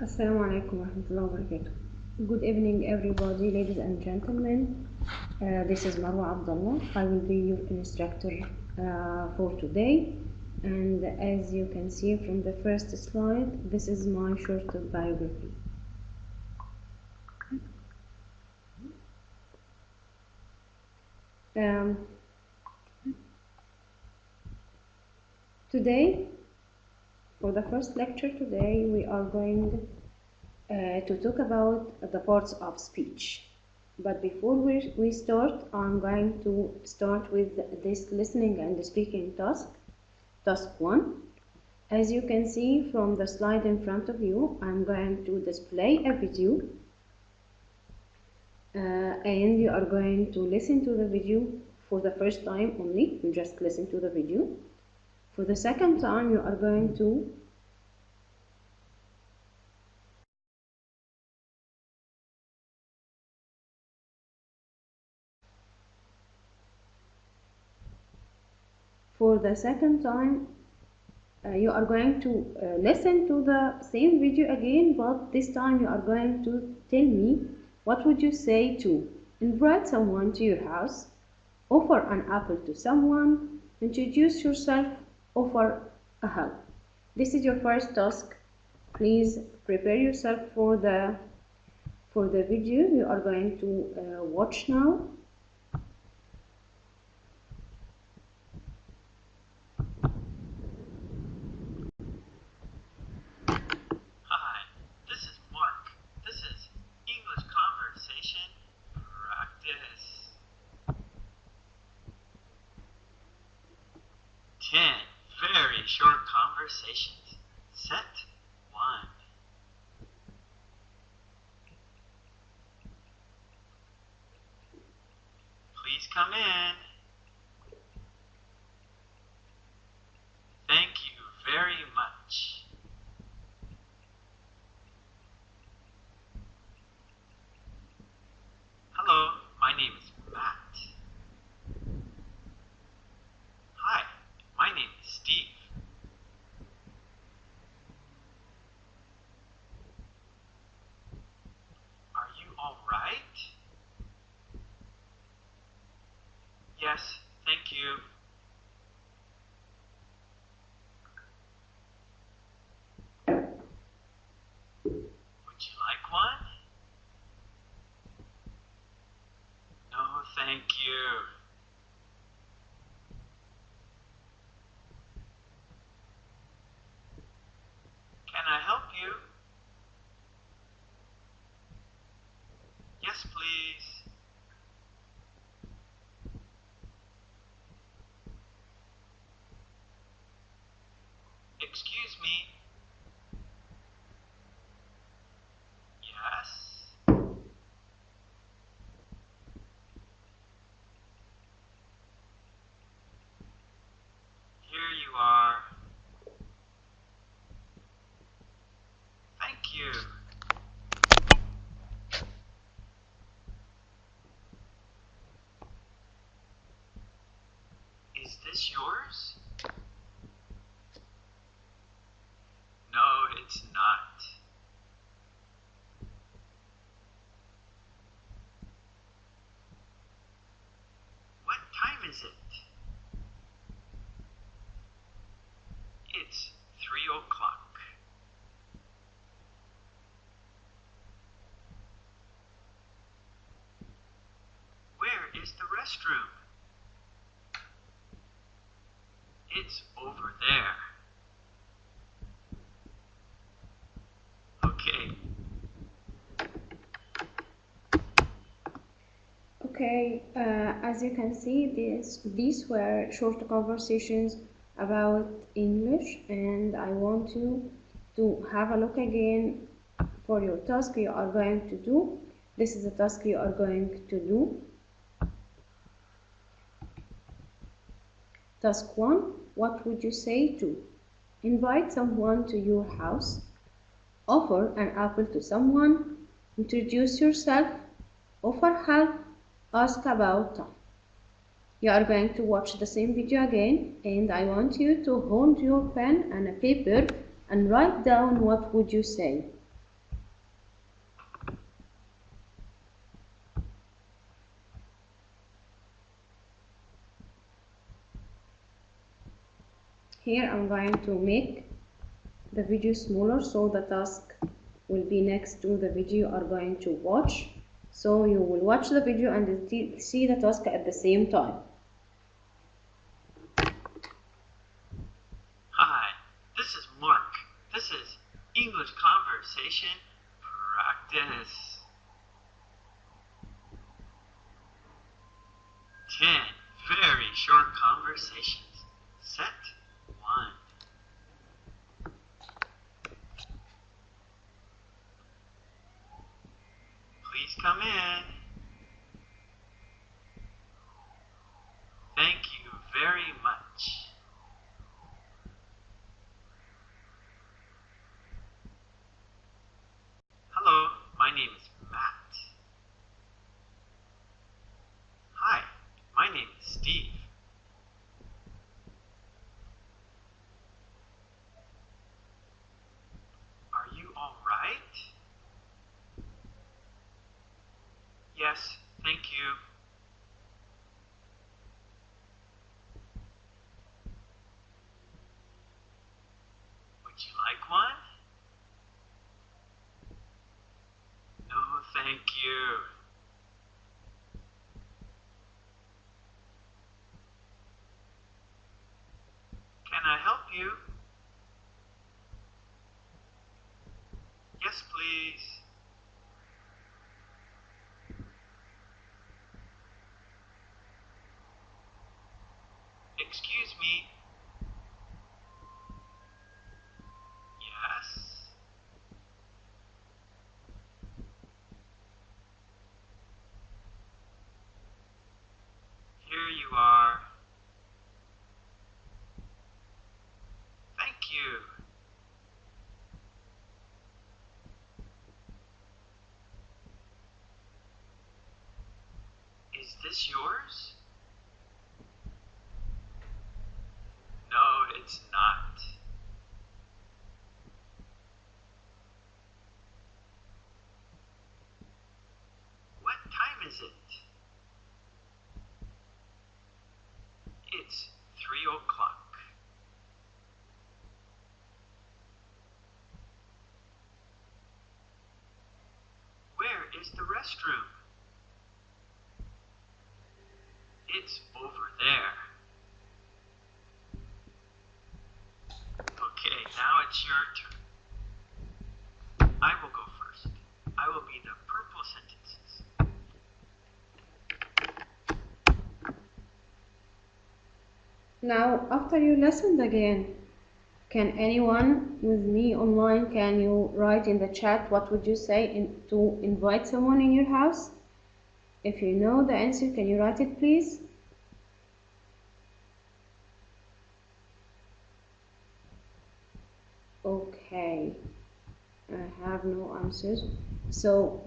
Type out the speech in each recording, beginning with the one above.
Assalamu alaikum warahmatullahi wabarakatuh. Good evening everybody, ladies and gentlemen. This is Marwa Abdallah. I will be your instructor for today. And as you can see from the first slide, this is my short biography. Today, for the first lecture today, we are going to talk about the parts of speech. But before we start, I'm going to start with this listening and speaking task. Task 1. As you can see from the slide in front of you, I'm going to display a video and you are going to listen to the video for the first time only. You just listen to the video. For the second time, you are going to you are going to listen to the same video again, but this time you are going to tell me what would you say to invite someone to your house, offer an apple to someone, introduce yourself, offer a hug. This is your first task. Please prepare yourself for the video you are going to watch now. Hi, this is Mark. This is English conversation practice. 10 very short conversations. Set 1. Please come in. Thank you very much. Hello, my name is Matt. Hi, my name is Steve. Are you all right? Yes, thank you. Would you like one? No, thank you. Can I help you? Yes, please. Excuse me. Yes. Here you are. Thank you. Is this yours? No, it's not. What time is it? It's 3 o'clock. Where is the restroom? It's over there. Okay, as you can see, these were short conversations about English, and I want you to have a look again for your task you are going to do. This is the task you are going to do. Task 1. What would you say to invite someone to your house, offer an apple to someone, introduce yourself, offer help, ask about time. You are going to watch the same video again, and I want you to hold your pen and a paper and write down what would you say. Here I'm going to make the video smaller so the task will be next to the video you are going to watch. So you will watch the video and see the task at the same time. Hi, this is Mark. This is English conversation practice. 10 very short conversations. Set 1. Please come in. Thank you very much. Hello, my name is Matt. Hi, my name is Steve. Are you all right? Yes, thank you. Would you like one? No, thank you. Can I help you? Yes, please. Excuse me. Yes. Here you are. Thank you. Is this yours? No, it's not. What time is it? It's 3 o'clock. Where is the restroom? It's over there. Okay, now it's your turn. I will go first. I will be the purple sentences. Now, after you listened again, can anyone with me online, can you write in the chat what would you say to invite someone in your house? If you know the answer, can you write it, please? Okay, I have no answers. So,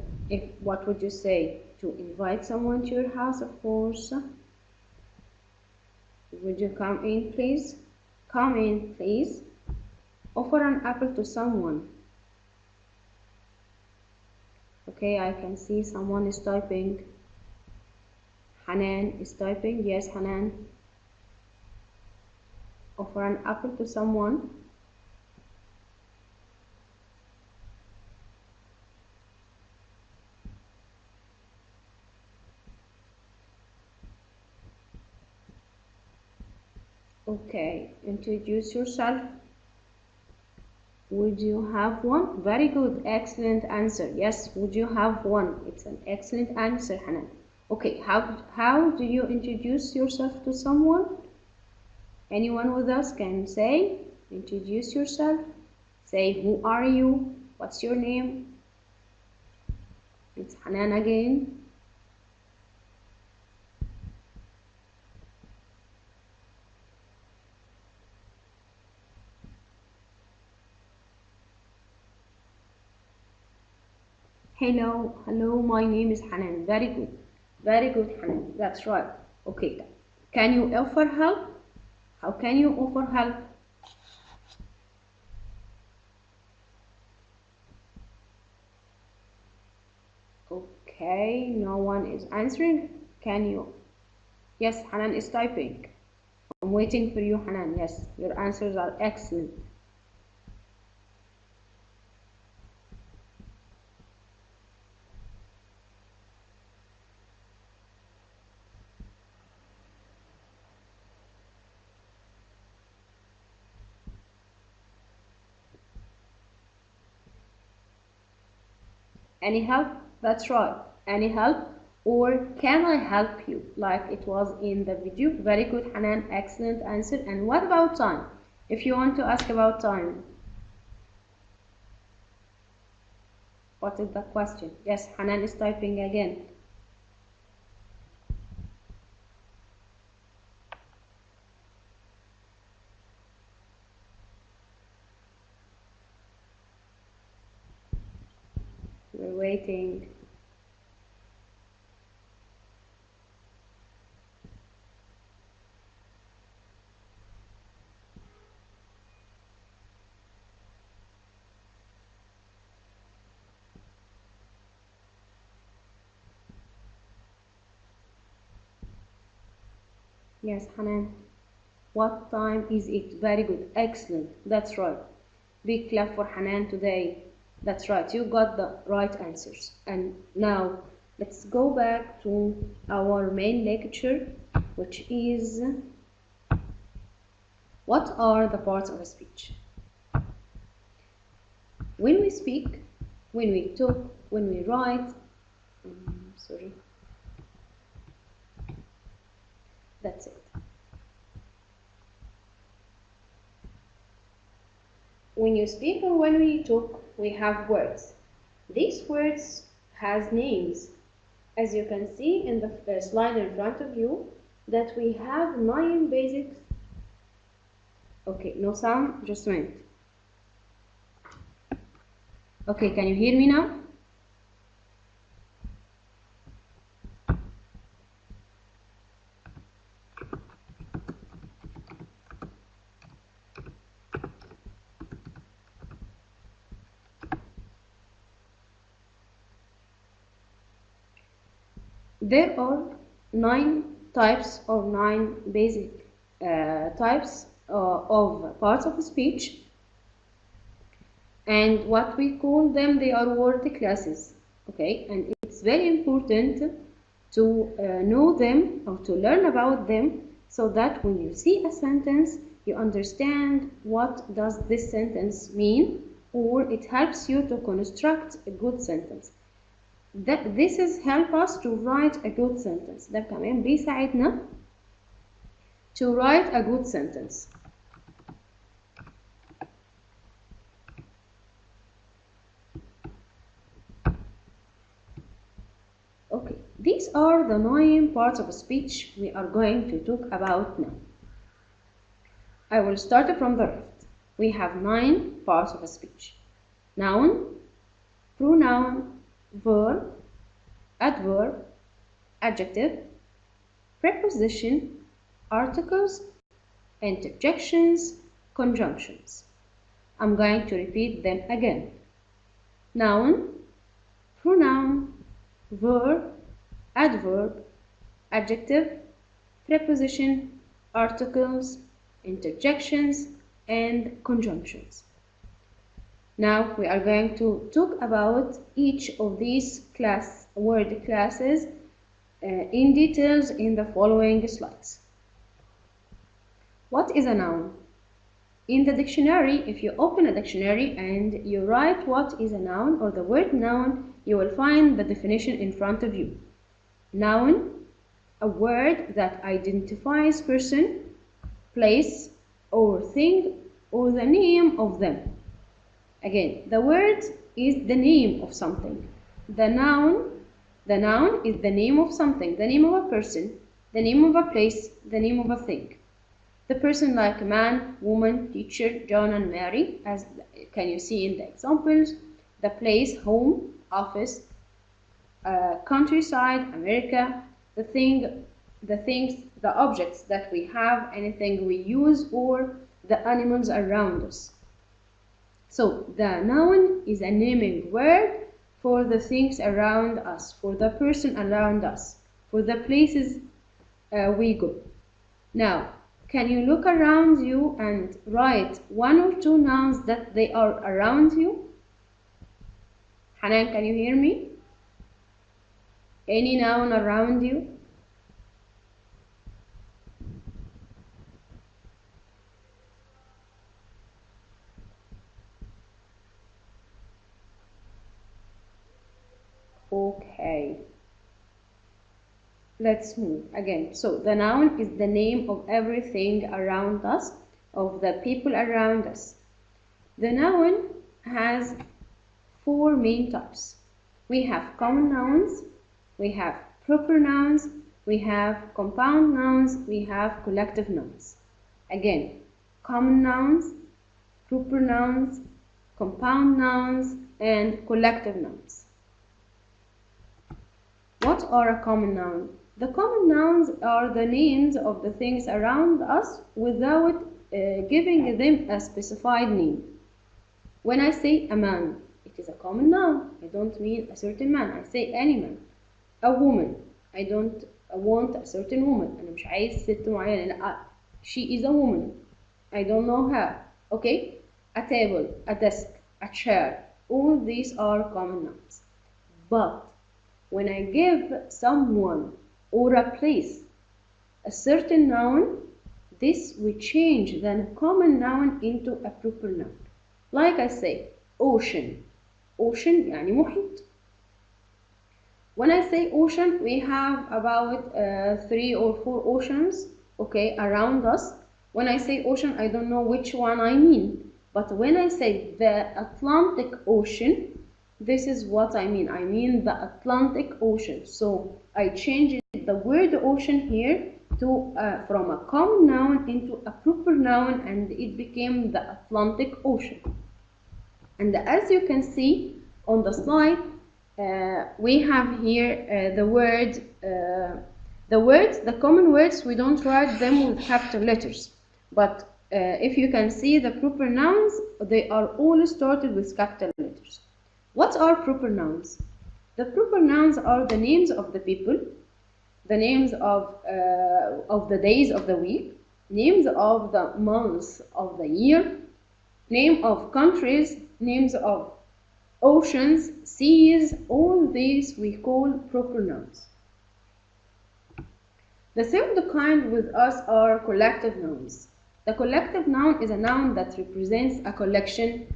what would you say to invite someone to your house? Of course. Would you come in, please? Come in, please. Offer an apple to someone. Okay, I can see someone is typing. Hanan is typing. Yes, Hanan. Offer an apple to someone. Okay, introduce yourself. Would you have one? Very good, excellent answer. Yes, would you have one? It's an excellent answer, Hanan. Okay, how do you introduce yourself to someone? Anyone with us can say, introduce yourself. Say, who are you? What's your name? It's Hanan again. Hello, my name is Hanan. Very good, Hanan. That's right. Okay, can you offer help? How can you offer help? Okay, no one is answering. Can you? Yes, Hanan is typing. I'm waiting for you, Hanan. Yes, your answers are excellent. Any help? That's right. Any help? Or can I help you? Like it was in the video. Very good, Hanan. Excellent answer. And what about time? If you want to ask about time, what is the question? Yes, Hanan is typing again. We're waiting. Yes, Hanan. What time is it? Very good. Excellent. That's right. Big clap for Hanan today. That's right. You got the right answers. And now let's go back to our main lecture, which is what are the parts of a speech? When we speak, when we talk, when we write, that's it. When you speak or when we talk, we have words. These words has names. As you can see in the slide in front of you, that we have 9 basic. Okay, no sound, just a minute. Okay, can you hear me now? There are 9 types or 9 basic types of parts of speech, and what we call them, they are word classes. Okay, and it's very important to know them or to learn about them, so that when you see a sentence, you understand what does this sentence mean, or it helps you to construct a good sentence. This is help us to write a good sentence. ده كمان بيساعدنا to write a good sentence. Okay, these are the 9 parts of speech we are going to talk about now. I will start from the left. We have 9 parts of speech: noun, pronoun, verb, adverb, adjective, preposition, articles, interjections, conjunctions. I'm going to repeat them again. Noun, pronoun, verb, adverb, adjective, preposition, articles, interjections, and conjunctions. Now we are going to talk about each of these word classes in details in the following slides. What is a noun? In the dictionary, if you open a dictionary and you write what is a noun or the word noun, you will find the definition in front of you. Noun, a word that identifies person, place, or thing, or the name of them. Again, the word is the name of something. The noun is the name of something, the name of a person, the name of a place, the name of a thing. The person like man, woman, teacher, John and Mary, as can you see in the examples. The place, home, office, countryside, America. The things, the objects that we have, anything we use, or the animals around us. So the noun is a naming word for the things around us, for the person around us, for the places we go. Now, Can you look around you and write one or two nouns that they are around you? Hanan, can you hear me? Any noun around you? Okay. Let's move again. So the noun is the name of everything around us, of the people around us. The noun has four main types. We have common nouns, we have proper nouns, we have compound nouns, we have collective nouns. Again, common nouns, proper nouns, compound nouns, and collective nouns. What are a common noun? The common nouns are the names of the things around us without giving them a specified name. When I say a man, it is a common noun. I don't mean a certain man. I say any man. A woman. I don't want a certain woman. أنا مش عايز ست معينة. لا. She is a woman. I don't know her. Okay? A table, a desk, a chair. All these are common nouns. But when I give someone or a place a certain noun, this will change the common noun into a proper noun. Like I say, ocean. Ocean يعني محيط. When I say ocean, we have about 3 or 4 oceans, okay, around us. When I say ocean, I don't know which one I mean. But when I say the Atlantic Ocean, this is what I mean. I mean the Atlantic Ocean. So I changed the word ocean here to from a common noun into a proper noun, and it became the Atlantic Ocean. And as you can see on the slide, we have here the common words, we don't write them with capital letters. But if you can see the proper nouns, they are all started with capital letters. What are proper nouns? The proper nouns are the names of the people, the names of the days of the week, names of the months of the year, name of countries, names of oceans, seas. All these we call proper nouns. The third kind with us are collective nouns. The collective noun is a noun that represents a collection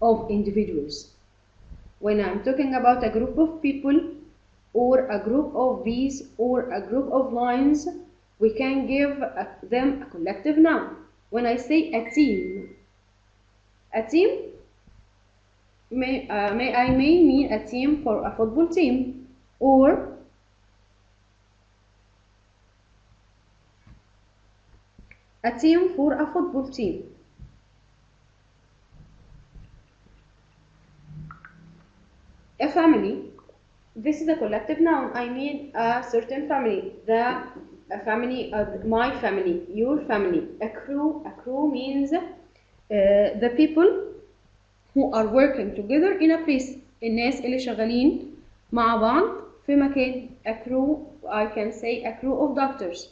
of individuals. When I'm talking about a group of people, or a group of bees, or a group of lions, we can give them a collective noun. When I say a team may mean a team for a football team, or a team for a football team. A family, this is a collective noun. I mean a certain family. A family, my family, your family. A crew means the people who are working together in a place. الناس اللي شغالين مع بعض في مكان. A crew, I can say a crew of doctors.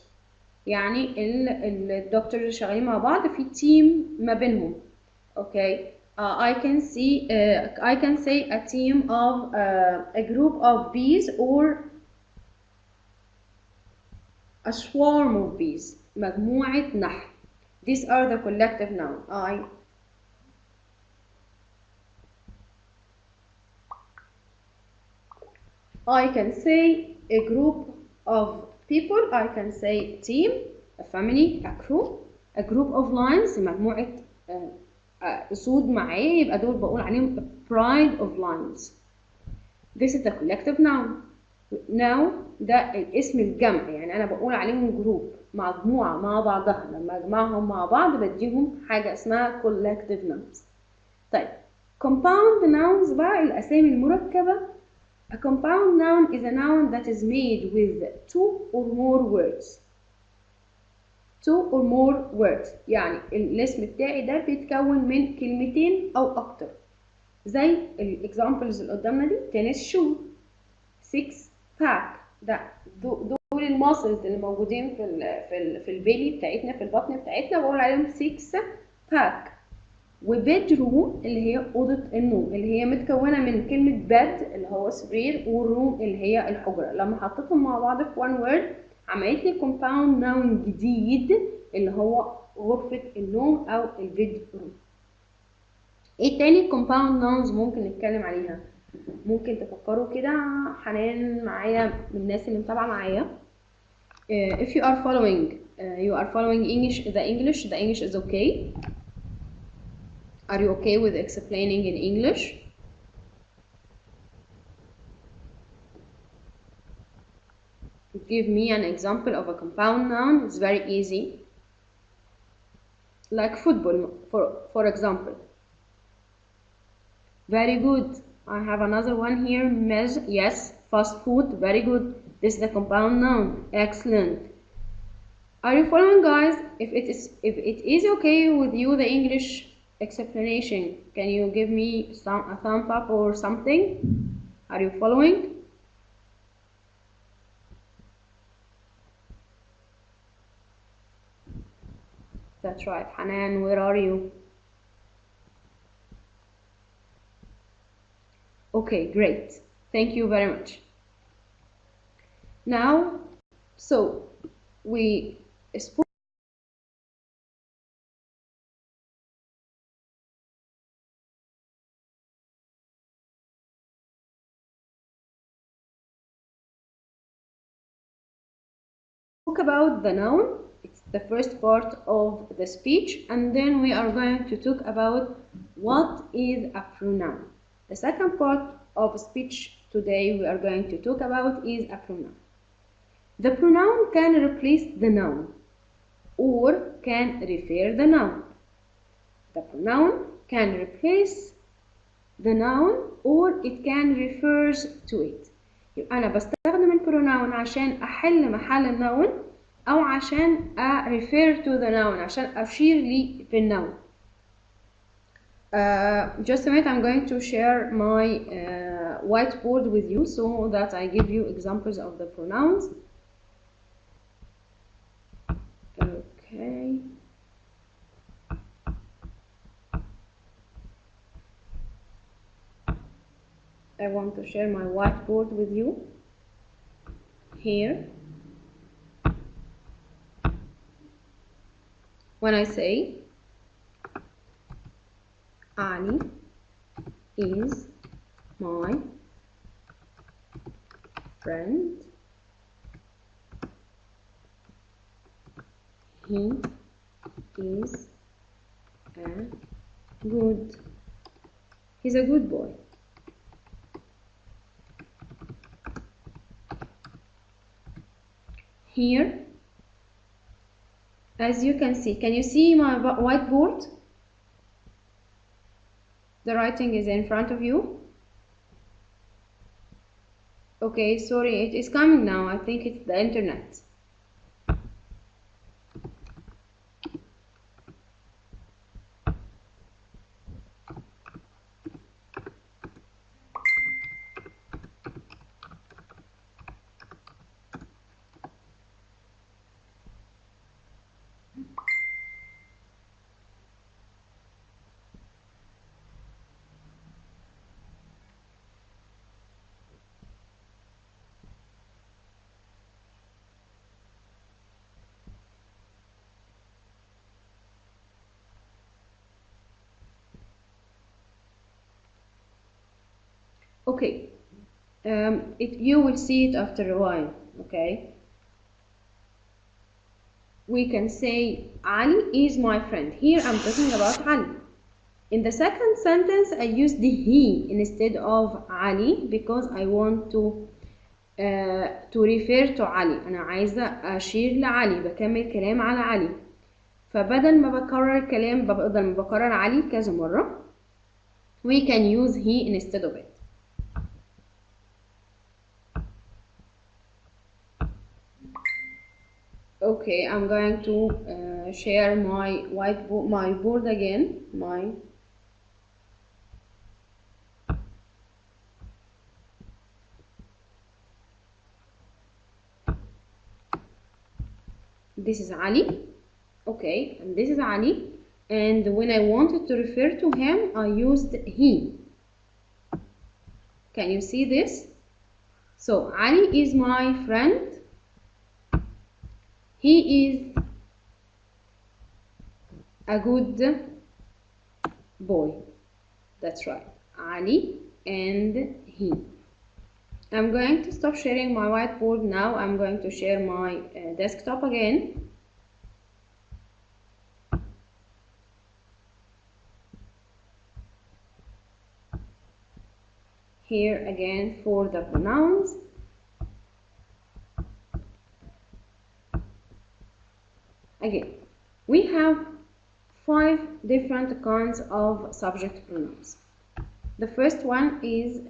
يعني الدكتور اللي شغالين مع بعض في team ما بينهم. Okay. I can say a team of a group of bees, or a swarm of bees. مجموعة نحل. These are the collective noun. I can say a group of people. I can say team, a family, a crew, a group of lions. مجموعة أسود معايا، يبقى دول بقول عليهم a pride of lions. This is the collective noun. Now ده الاسم الجمع، يعني أنا بقول عليهم جروب، مجموعة مع بعضها. لما أجمعهم مع بعض بديهم حاجة اسمها collective nouns. طيب compound nouns بقى الأسامي المركبة. A compound noun is a noun that is made with two or more words. يعني الاسم بتاعي ده بيتكون من كلمتين أو أكتر. زي الإكزامبلز اللي قدامنا دي: tennis shoe, six pack. دول الماسلز اللي موجودين في البيلي بتاعتنا، في البطن بتاعتنا، بقول عليهم 6 باك. وبيد روم اللي هي اوضه النوم، اللي هي متكونه من كلمه بيد اللي هو سرير، والروم اللي هي الحجره. لما حطيتهم مع بعض في one word عملت لي compound noun جديد اللي هو غرفه النوم او البيد روم. ايه تاني compound nouns ممكن نتكلم عليها؟ ممكن تفكروا كده. حنان معايا من الناس اللي متابعه معايا. If you are following the English is okay. Are you okay with explaining in English? Give me an example of a compound noun. It's very easy. Like football, for example. Very good. I have another one here. Yes, fast food. Very good. This is the compound noun. Excellent. Are you following, guys? If it is okay with you, the English explanation, can you give me a thumbs up or something? Are you following? That's right. Hanan, where are you? Okay, great. Thank you very much. Now, so we spoke about the noun. It's the first part of the speech, and then we are going to talk about what is a pronoun. The second part of speech today we are going to talk about is a pronoun. The pronoun can replace the noun or can refer the noun. The pronoun can replace the noun or it can refers to it. يبقى أنا بستخدم البروناون عشان أحل محل النون أو عشان refer to the noun، عشان أشير لي في النون. Just a minute, I'm going to share my whiteboard with you so that I give you examples of the pronouns. Okay. I want to share my whiteboard with you here. When I say Ali is my friend, he is he's a good boy. Here, as you can you see my whiteboard? The writing is in front of you. Okay, sorry, it is coming now. I think it's the internet. Okay, you will see it after a while. Okay, we can say Ali is my friend. Here I'm talking about Ali. In the second sentence I use the he instead of Ali because I want to refer to Ali. أنا عايزة أشير لعلي، بكمل كلام على علي. فبدل ما بكرر الكلام بدل ما بكرر علي كذا مرة we can use he instead of it. Okay, I'm going to share my whiteboard, my board again. this is Ali. Okay, and this is Ali. And when I wanted to refer to him, I used he. Can you see this? So Ali is my friend. He is a good boy. That's right. Ali and he. I'm going to stop sharing my whiteboard now. I'm going to share my desktop again. Here again for the pronouns. Again, we have 5 different kinds of subject pronouns. The first one is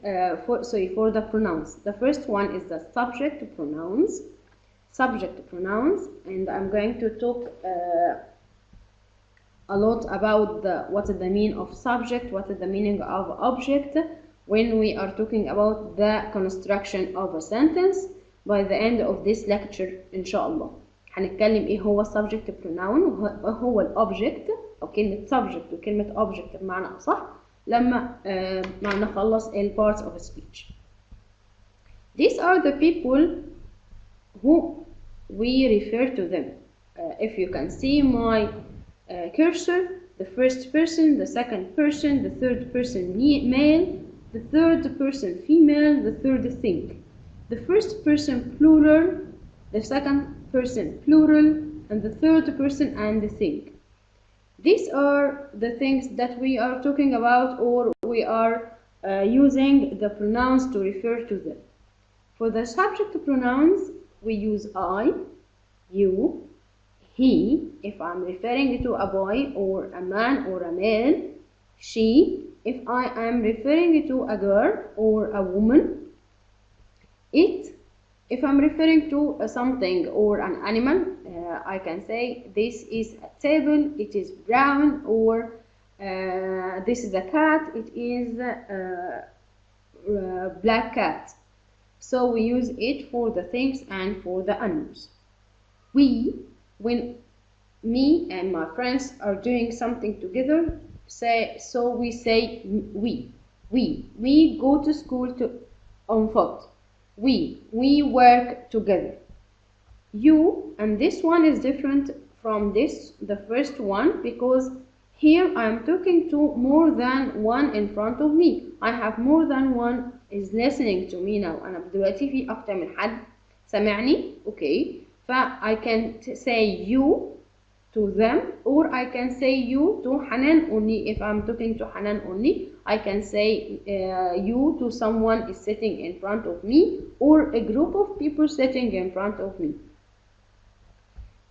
for the pronouns. The first one is the subject pronouns. Subject pronouns, and I'm going to talk a lot about what is the meaning of subject, what is the meaning of object when we are talking about the construction of a sentence. By the end of this lecture إن شاء الله هنتكلم إيه هو subject pronoun وهو الobject أو كلمة subject وكلمة object بمعنى أصح لما نخلص ال parts of speech. These are the people who we refer to them. If you can see my cursor, the first person, the second person, the third person male, the third person female, the third thing. The first person plural, the second person plural, and the third person and the thing. These are the things that we are talking about, or we are using the pronouns to refer to them. For the subject pronouns, we use I, you, he, if I'm referring to a boy or a man or a male, she, if I am referring to a girl or a woman, it, if I'm referring to something or an animal, I can say this is a table, it is brown, or this is a cat, it is a black cat. So we use it for the things and for the animals. We, when me and my friends are doing something together, we say we. We go to school on foot. We work together. You, and this one is different from the first one, because here I am talking to more than one in front of me. I have more than one is listening to me now. أنا دلوقتي في أكتر من حد سمعني. Okay. I can say you to them, or I can say you to Hanan only. If I'm talking to Hanan only, I can say you to someone is sitting in front of me, or a group of people sitting in front of me.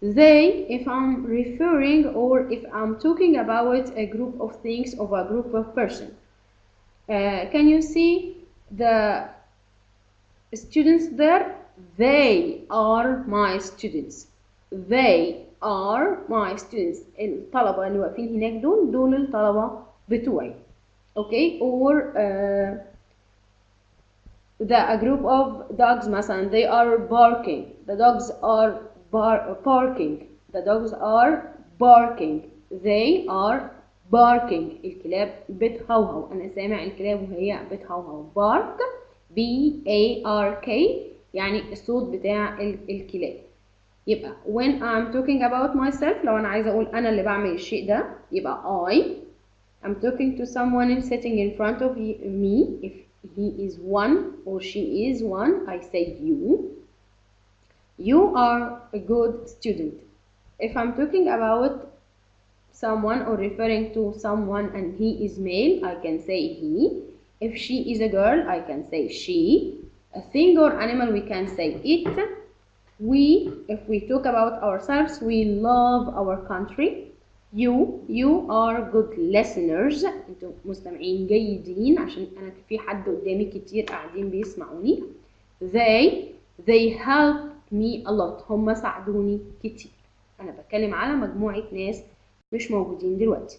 They, if I'm referring or if I'm talking about a group of things or a group of person. Can you see the students there? They are my students. They are my students. الطلبة اللي واقفين هناك دول الطلبة بتوعي. Okay, or a group of dogs مثلا, they are barking. The dogs are barking. The dogs are barking. They are barking. الكلاب بتهوهو. أنا سامع الكلاب وهي بتهوهو. bark B-A-R-K يعني الصوت بتاع الكلاب. يبقى when I'm talking about myself, لو أنا عايزة أقول أنا اللي بعمل الشيء ده, يبقى I'm talking to someone sitting in front of me. If he is one or she is one, I say you. You are a good student. If I'm talking about someone or referring to someone and he is male, I can say he. If she is a girl, I can say she. A thing or animal, we can say it. If we talk about ourselves, we love our country. You are good listeners. انتوا مستمعين جيدين, عشان انا في حد قدامي كتير قاعدين بيسمعوني. They help me a lot. هم ساعدوني كتير. انا بتكلم على مجموعة ناس مش موجودين دلوقتي.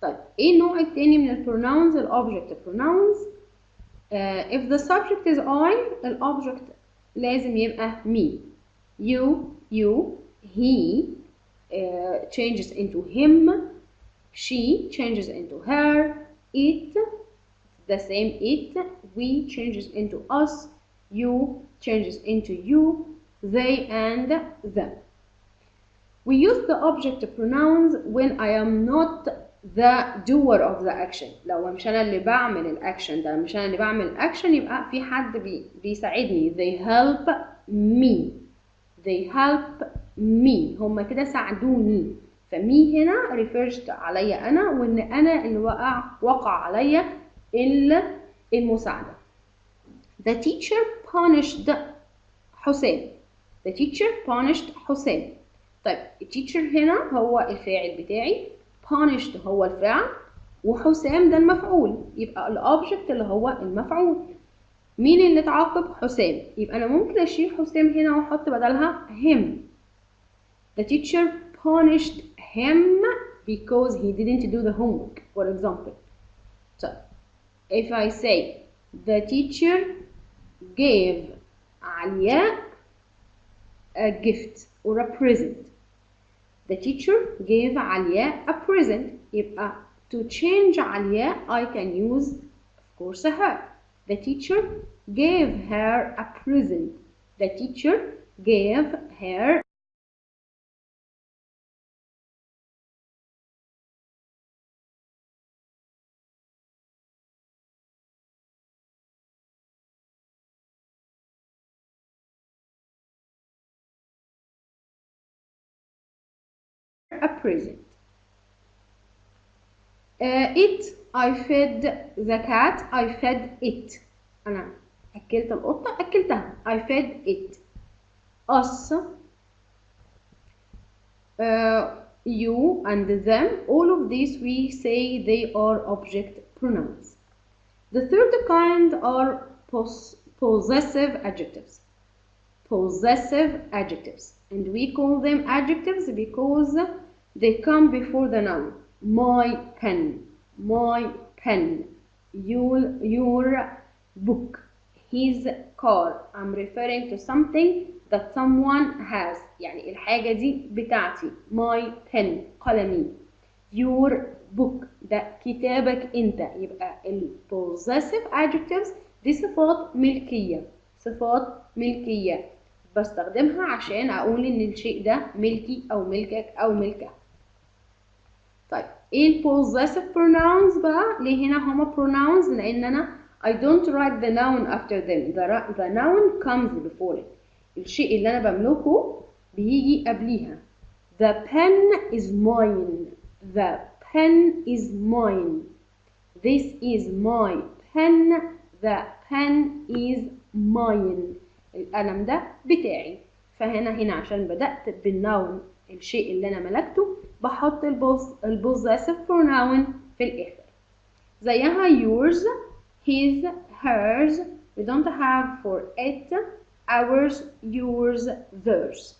طيب ايه النوع التاني من البروناونز؟ الobject pronouns. If the subject is I, الobject لازم يبقى me. You, you, he changes into him, she changes into her, it, the same it, we changes into us, you changes into you, they and them. We use the object pronouns when I am not the doer of the action. لو مش أنا اللي بعمل الأكشن ده، مش أنا اللي بعمل الأكشن، يبقى في حد بيساعدني. They help me. They help me. هما كده ساعدوني. فمي هنا refers عليا أنا، وإن أنا اللي وقع عليا المساعدة. The teacher punished حسام. The teacher punished حسام. طيب التيتشر هنا هو الفاعل بتاعي، punished هو الفعل، وحسام ده المفعول، يبقى الأوبجكت اللي هو المفعول. مين اللي اتعاقب؟ حسام. يبقى أنا ممكن أشيل حسام هنا وأحط بدلها him. The teacher punished him because he didn't do the homework, for example. So if I say the teacher gave علياء a gift or a present. The teacher gave علياء a present. يبقى to change علياء I can use of course her. The teacher gave her a present. The teacher gave her a present. It, I fed the cat, I fed it. أنا أكلت القطة، أكلتها. I fed it. Us, you and them, all of these we say they are object pronouns. The third kind are possessive adjectives. Possessive adjectives. And we call them adjectives because they come before the noun. My pen, my pen, your book, his car. I'm referring to something that someone has. يعني الحاجة دي بتاعتي. My pen, قلمي. Your book, ده كتابك انت. يبقى ال possessive adjectives دي صفات ملكية. صفات ملكية. بستخدمها عشان أقول إن الشيء ده ملكي أو ملكك أو ملكها. طيب إيه possessive pronouns بقى؟ ليه هنا هما pronouns؟ لأن أنا I don't write the noun after them. The noun comes before it. الشيء اللي أنا بملكه بيجي قبليها. The pen is mine. The pen is mine. This is my pen. The pen is mine. القلم ده بتاعي. فهنا عشان بدأت بالنون الشيء اللي أنا ملكته بحط البوزيسيف pronoun في الآخر. زيها yours, his, hers. We don't have for it, ours, yours, theirs.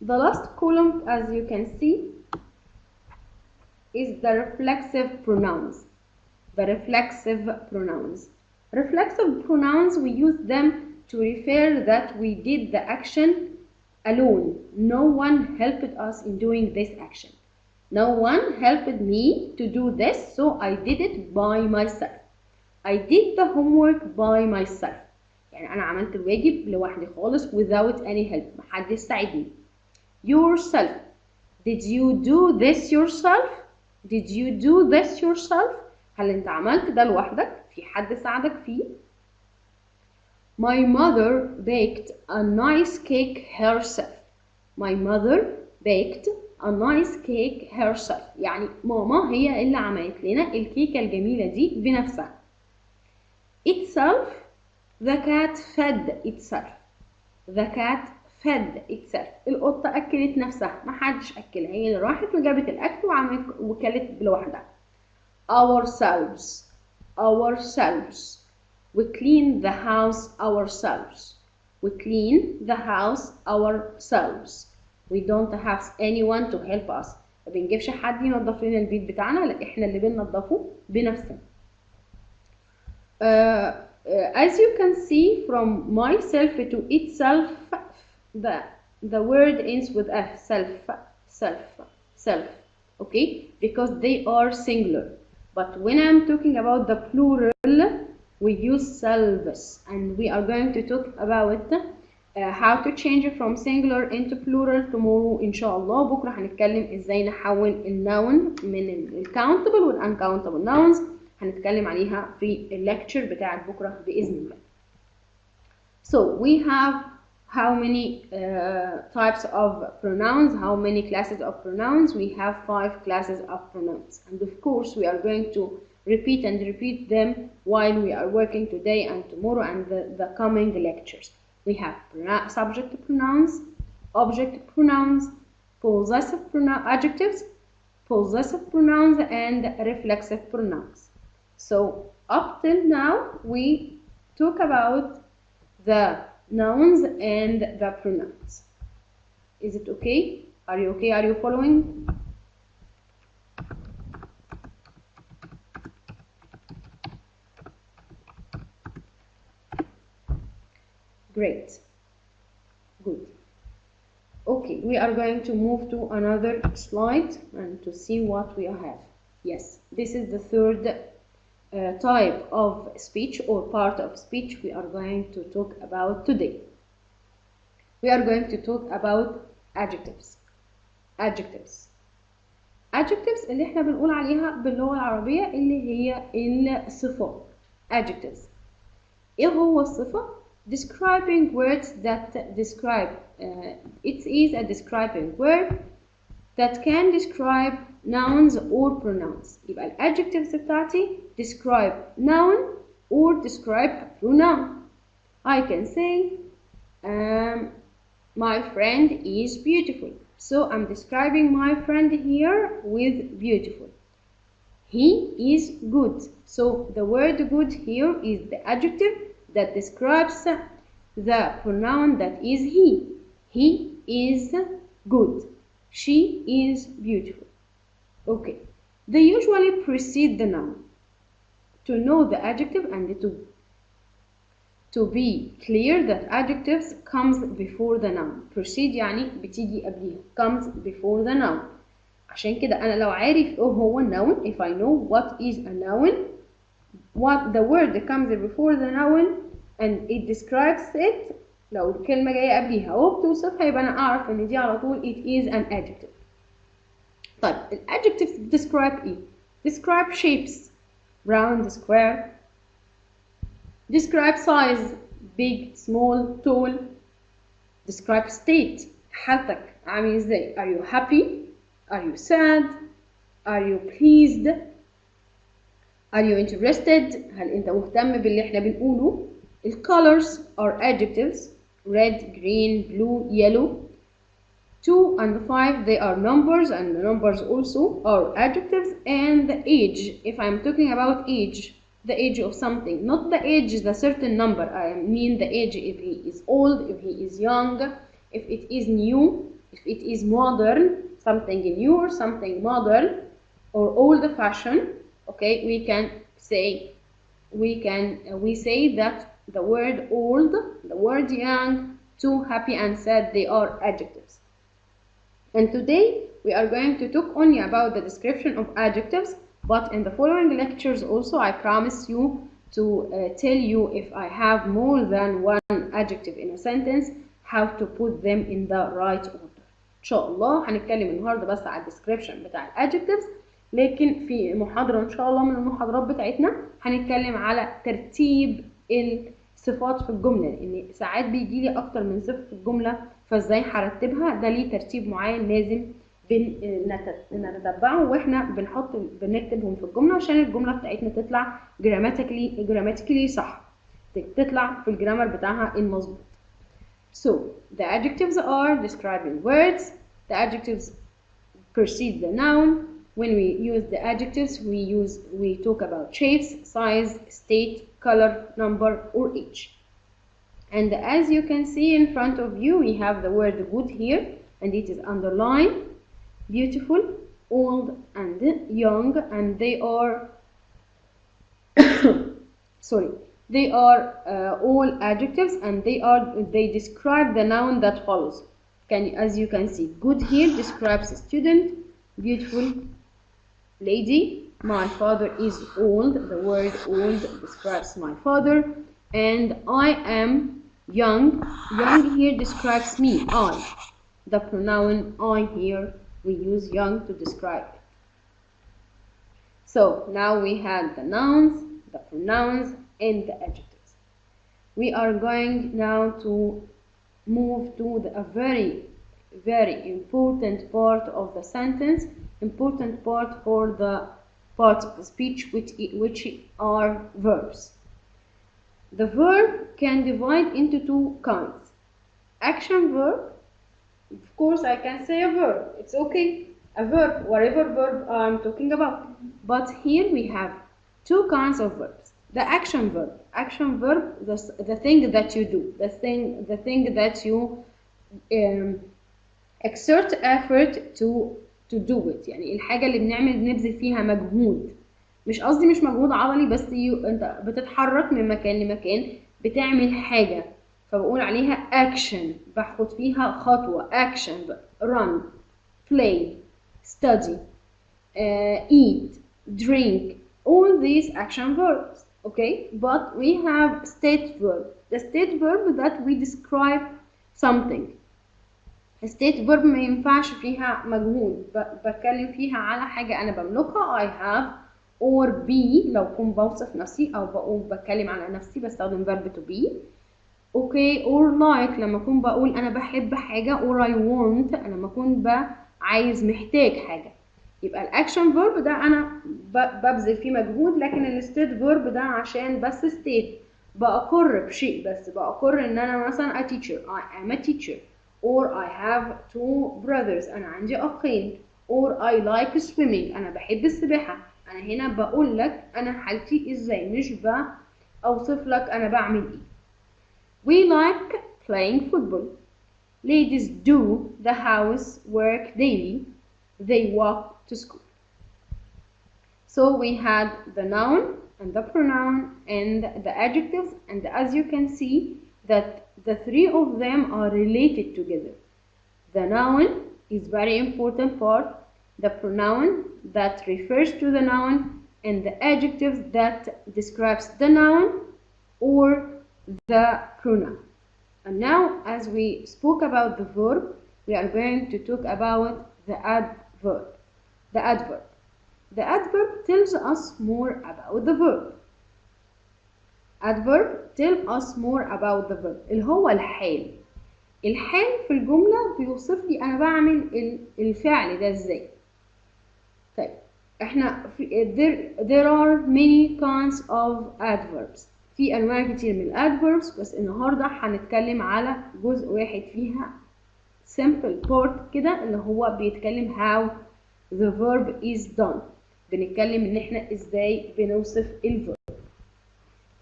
The last column, as you can see, is the reflexive pronouns. The reflexive pronouns. Reflexive pronouns, we use them to refer that we did the action alone. No one helped us in doing this action. No one helped me to do this, so I did it by myself. I did the homework by myself. يعني أنا عملت الواجب لوحدي خالص without any help. محدش ساعدني. Yourself. Did you do this yourself? Did you do this yourself? هل أنت عملت ده لوحدك؟ في حد ساعدك فيه؟ My mother baked a nice cake herself. My mother baked a nice cake herself. يعني ماما هي اللي عملت لنا الكيكة الجميلة دي بنفسها. Itself, the cat fed itself. The cat fed itself. القطة أكلت نفسها، محدش أكلها، هي اللي راحت وجابت الأكل وعملت وكلت لوحدها. Ourselves. Ourselves. We clean the house ourselves. We clean the house ourselves. We don't have anyone to help us. ما بنجيبش حد ينظف لنا البيت بتاعنا، لا احنا اللي بننظفه بنفسنا. As you can see from myself to itself the word ends with a self, okay, because they are singular. But when I'm talking about the plural, we use selves, and we are going to talk about how to change it from singular into plural tomorrow إن شاء الله. بكرة هنتكلم إزاي نحول النون من ال countable وال uncountable nouns، هنتكلم عليها في الليكتشر بتاعت بكرة بإذن الله. So we have how many types of pronouns, how many classes of pronouns? We have 5 classes of pronouns, and of course we are going to repeat and repeat them while we are working today and tomorrow and the coming lectures. We have subject pronouns, object pronouns, possessive adjectives, possessive pronouns, and reflexive pronouns. So up till now we talk about the nouns and the pronouns. Is it okay? Are you okay? Are you following? Great. Good. Okay, we are going to move to another slide and to see what we have. Yes, this is the third type of speech or part of speech we are going to talk about today. We are going to talk about adjectives. Adjectives اللي احنا بنقول عليها باللغة العربية اللي هي الصفات. Adjectives. ايه هو الصفة؟ Describing words that describe. It is a describing word that can describe nouns or pronouns. يبقى ال adjectives بتاعتي describe noun or describe a pronoun. I can say my friend is beautiful. So I'm describing my friend here with beautiful. He is good. So the word good here is the adjective that describes the pronoun that is he. He is good. She is beautiful. Okay. They usually precede the noun. To know the adjective and to be clear that adjectives comes before the noun. Precede يعني بتيجي قبليها. Comes before the noun. عشان كده أنا لو عارف إيه هو noun, if I know what is a noun, what the word that comes before the noun and it describes it, لو الكلمة جاية قبليها وبتوصفها يبقى أنا أعرف إن دي على طول it is an adjective. طيب ال adjectives describe إيه؟ Describe shapes, round, square. Describe size, big, small, tall. Describe state, حالتك عامل ازاي. Are you happy? Are you sad? Are you pleased? Are you interested? هل أنت مهتم باللي احنا بنقوله؟ ال colors are adjectives. Red, green, blue, yellow. 2 and 5 they are numbers, and the numbers also are adjectives. And the age, if I'm talking about age, the age of something, not the age is a certain number. I mean the age if he is old, if he is young, if it is new, if it is modern, something new or something modern or old fashioned. Okay, we say that the word old, the word young, too, happy and sad, they are adjectives. And today we are going to talk only about the description of adjectives, but in the following lectures also I promise you to tell you if I have more than one adjective in a sentence, how to put them in the right order. إن شاء الله هنتكلم النهارده بس على الديسكريبشن بتاع الادجectives، لكن في محاضرة إن شاء الله من المحاضرات بتاعتنا هنتكلم على ترتيب الصفات في الجملة، لأن ساعات بيجيلي أكتر من صفة في الجملة، فإزاي هرتبها ده ليه ترتيب معين لازم نتتبعه واحنا بنكتبهم في الجملة عشان الجملة بتاعتنا تطلع جراماتيكلي صح، تطلع في الجرامر بتاعها المظبوط. So the adjectives are describing words. The adjectives precede the noun. When we use the adjectives, we talk about shapes, size, state, color, number, or age. And as you can see in front of you, we have the word good here, and it is underlined. Beautiful, old, and young, and they are They are all adjectives and they describe the noun that follows. As you can see, good here describes a student, beautiful lady, my father is old, the word old describes my father, and I am young. Young here describes me, I. The pronoun I here, we use young to describe it. So now we had the nouns, the pronouns, and the adjectives. We are going now to move to a very important part of the sentence, important part for the parts of the speech which are verbs. The verb can divide into two kinds. Action verb, of course I can say a verb, it's okay, a verb, whatever verb I'm talking about. But here we have two kinds of verbs. The action verb, the thing that you do, the thing that you exert effort to do it. يعني الحاجة اللي بنبذل فيها مجهود. مش قصدي مش مجهود عضلي، بس انت بتتحرك من مكان لمكان، بتعمل حاجة، فبقول عليها action، باخد فيها خطوة. action run, play, study, eat, drink, all these action verbs. Okay, but we have state verb, the state verb that we describe something. state verb ما ينفعش فيها مجهود، بتكلم فيها على حاجة أنا بملكها. I have or be لو كنت بوصف نفسي أو بتكلم على نفسي بستخدم verb to be. okay, or like لما أكون بقول أنا بحب حاجة، or I want لما أكون عايز محتاج حاجة. يبقى الأكشن verb ده أنا ببذل فيه مجهود، لكن الستيت verb ده عشان بس state، بأقر بشيء، بس بأقر إن أنا مثلا a teacher، I am a teacher. or I have two brothers، أنا عندي أخين. or I like swimming، أنا بحب السباحة. أنا هنا بقول لك أنا حالتي إزاي، مش بأوصف لك أنا بعمل إيه. we like playing football. ladies do the housework daily. they walk to school. So we had the noun and the pronoun and the adjectives, and as you can see that the three of them are related together. The noun is very important part, the pronoun that refers to the noun, and the adjectives that describes the noun or the pronoun. And now, as we spoke about the verb, we are going to talk about the adverb. The adverb. The adverb tells us more about the verb. adverb tell us more about the verb اللي هو الحال. الحال في الجملة بيوصف لي أنا بعمل الفعل ده إزاي. طيب إحنا there are many kinds of adverbs. في أنواع كتير من adverbs، بس النهاردة هنتكلم على جزء واحد فيها simple part كده اللي هو بيتكلم how the verb is done. بنتكلم إن إحنا إزاي بنوصف الverb.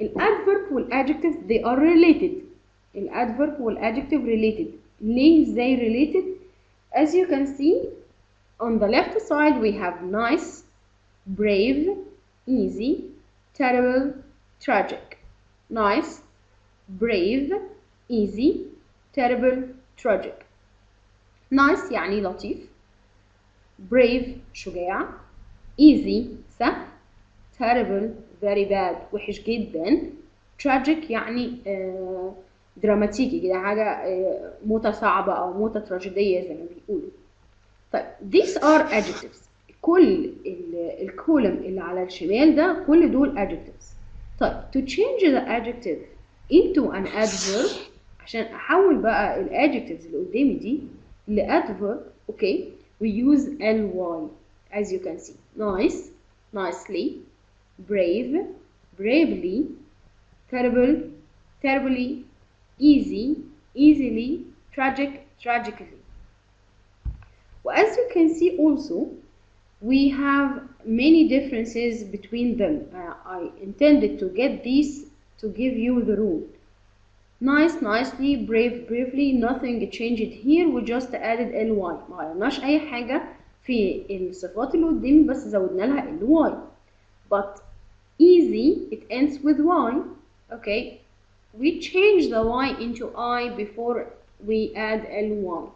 الادفيرب والادجكتيف they are related. الادفيرب والادجكتيف related. ليه ازاي related؟ as you can see on the left side we have nice, brave, easy, terrible, tragic. nice, brave, easy, terrible, tragic. nice يعني لطيف، brave شجاع، easy سهل، terrible very bad وحش جدا، tragic يعني دراماتيكي كده، حاجة موتة صعبة أو موتة تراجيدية زي ما بيقولوا. طيب these are adjectives. كل الكولم اللي على الشمال ده كل دول adjectives. طيب to change the adjective into an adverb، عشان أحول بقى adjectives اللي قدامي دي لadverb، okay we use ly as you can see. nice, nicely, brave, bravely, terrible, terribly, easy, easily, tragic, tragically. As you can see also, we have many differences between them. I intended to get these to give you the rule. nice, nicely, brave, bravely, nothing changed here, we just added ly. ما غيرناش أي حاجة في الصفات اللي قدامي، بس زودنا لها ly. But easy it ends with y. Okay, we change the y into I before we add ly.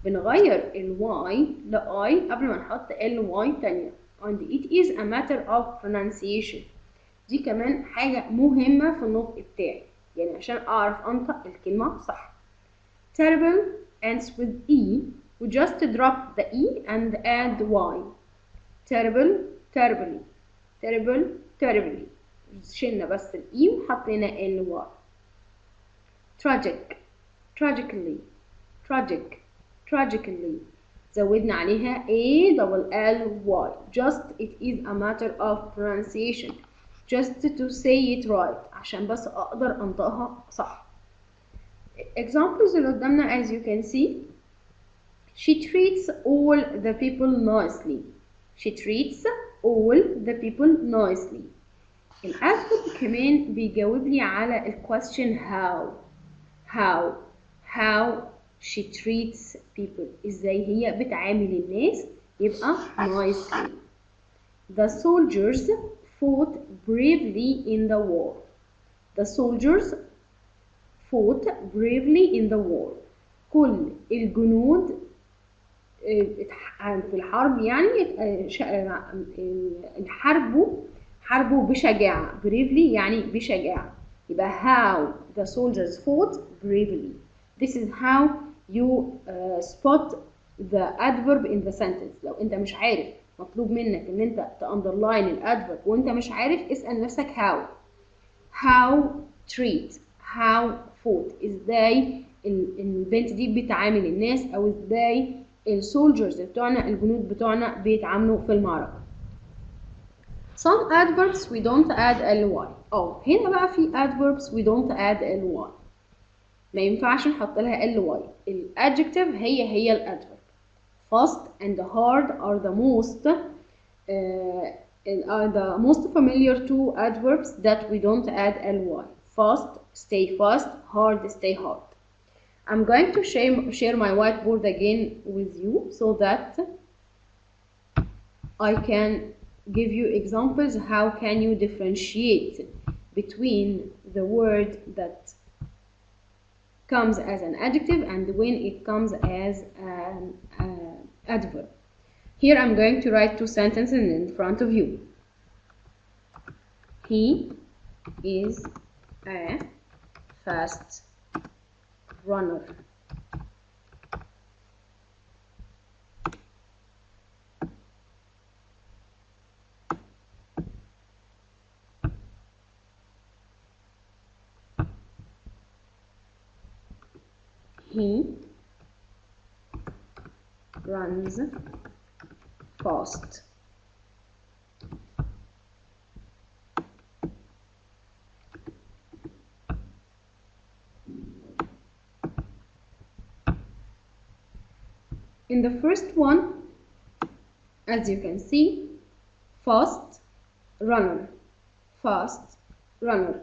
بنغير ال y ل I قبل ما نحط ال y تانية. And it is a matter of pronunciation. دي كمان حاجة مهمة في النطق بتاعي، يعني عشان أعرف أنطق الكلمة صح. Terrible ends with E. We just drop the E and add Y. Terrible, terribly. Terrible, terribly. شلنا بس ال E وحطينا ال Y. Tragic, tragically. Tragic, tragically. زودنا عليها A double L Y. Just it is a matter of pronunciation. Just to say it right. عشان بس أقدر أنطقها صح. Examples اللي قدامنا as you can see. She treats all the people nicely. She treats all the people nicely. الأدفرب كمان بيجاوب لي على ال question how she treats people. إزاي هي بتعامل الناس، يبقى nicely. The soldiers fought bravely in the war. The soldiers fought bravely in the war. كل الجنود في الحرب يعني حاربوا بشجاعة. bravely يعني بشجاعة. يبقى how the soldiers fought bravely. This is how you spot the adverb in the sentence. لو انت مش عارف مطلوب منك ان انت تأندرلاين الادفرب وانت مش عارف، اسأل نفسك how treat how fought. ازاي البنت دي بتعامل الناس، او ازاي السولجرز بتوعنا الجنود بتوعنا بيتعاملوا في المعركة. Some adverbs we don't add ly. هنا بقى في adverbs we don't add ly. ما ينفعش نحط لها ly. الادجective هي الادفرب. Fast and hard are the most familiar two adverbs that we don't add ly. Fast, stay fast. Hard, stay hard. I'm going to share my whiteboard again with you so that I can give you examples. How can you differentiate between the word that comes as an adjective and when it comes as an adverb. Here I'm going to write two sentences in front of you. He is a fast runner. He runs fast. In the first one, as you can see, fast runner, fast runner.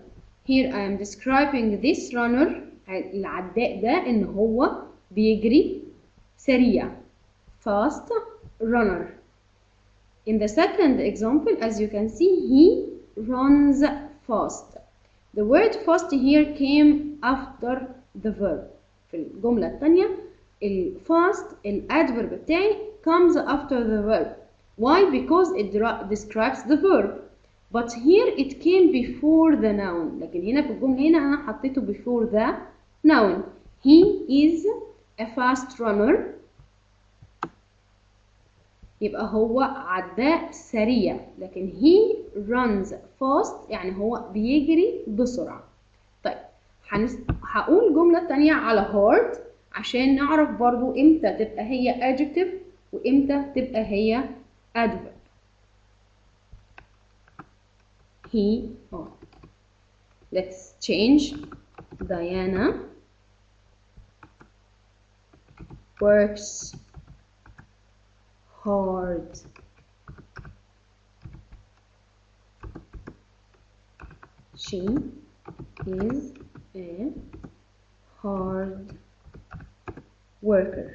Here I am describing this runner, العداء ده إن هو بيجري سريع. Fast runner. In the second example, as you can see, he runs fast. The word fast here came after the verb. في الجملة الثانية fast الادverb بتاعي comes after the verb. Why? Because it describes the verb. But here it came before the noun. لكن هنا في الجملة هنا أنا حطيته before the noun. He is a fast runner. يبقى هو عداء سريع. لكن he runs fast يعني هو بيجري بسرعة. طيب هقول جملة تانية على hard عشان نعرف برضو امتى تبقى هي adjective وامتى تبقى هي adverb. Let's change. Diana works hard. She is a hard worker.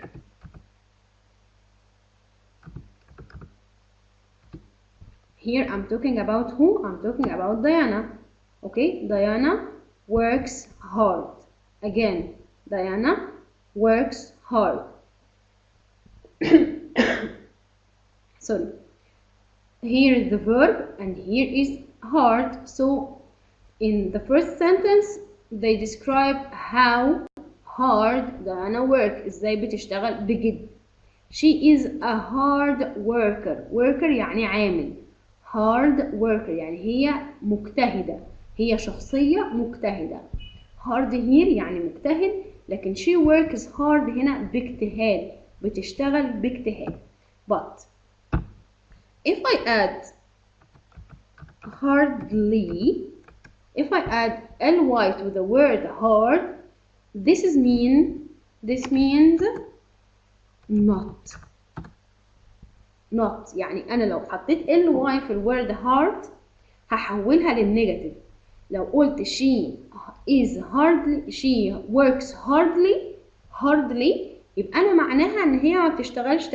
Here I'm talking about who? I'm talking about Diana. Okay, Diana works hard. Again, Diana works hard. Sorry. Here is the verb and here is hard. So in the first sentence they describe how hard Diana work. ازاي بتشتغل بجد. She is a hard worker. Worker يعني عامل. Hard worker يعني هي مجتهدة. هي شخصية مجتهدة. Hard here يعني مجتهد. لكن she works hard هنا باجتهاد. بتشتغل باجتهاد. But if I add hardly, if I add ly to the word hard, this means not. يعني أنا لو حطيت ly في الword hard هحولها للنيجاتيف. لو قلت she works hardly يبقى أنا معناها إن هي ما بتشتغلش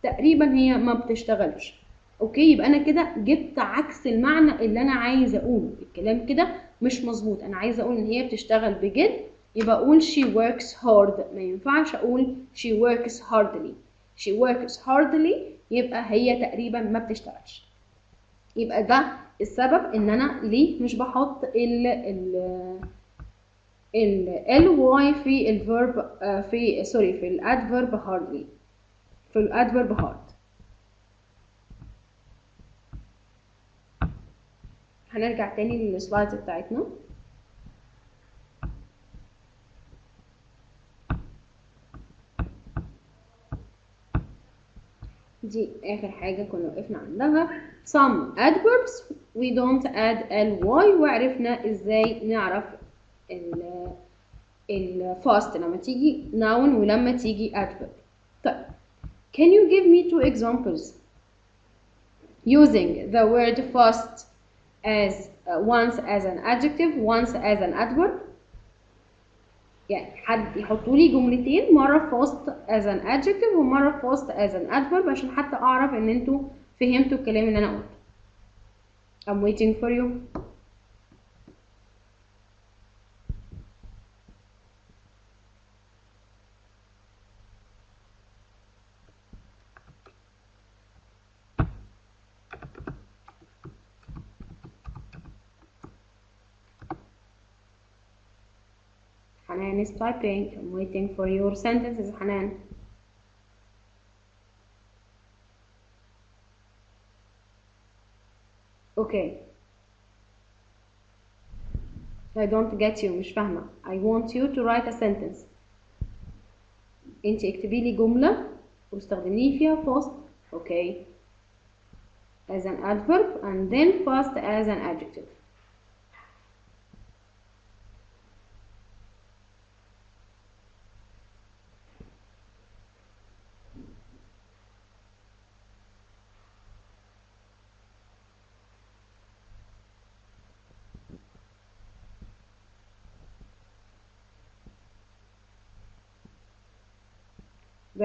تقريبا هي ما بتشتغلش. اوكي، يبقى انا كده جبت عكس المعنى اللي انا عايزه اقوله. الكلام كده مش مظبوط. انا عايزه اقول ان هي بتشتغل بجد، يبقى اقول she works hard. ما ينفعش اقول she works hardly. she works hardly يبقى هي تقريبا ما بتشتغلش. يبقى ده السبب ان انا ليه مش بحط ly في الفيرب في الادفيرب hardly، في الادفيرب hard. هنرجع تاني للسلايدز بتاعتنا. دي آخر حاجة كنا وقفنا عندها. some adverbs we don't add ly، وعرفنا ازاي نعرف ال fast لما تيجي noun ولما تيجي adverb. طيب can you give me 2 examples using the word fast as once as an adjective once as an adverb؟ يعني حد يحطوا لي جملتين، مرة fast as an adjective ومرة fast as an adverb عشان حتى أعرف إن أنتوا فهمتوا الكلام اللي أنا قلته. I'm waiting for you. Hanan is typing. I'm waiting for your sentences, Hanan. Okay. I don't get you. مش فاهمة. I want you to write a sentence. انت اكتبي لي جملة واستخدمي فيها fast. Okay. As an adverb and then fast as an adjective.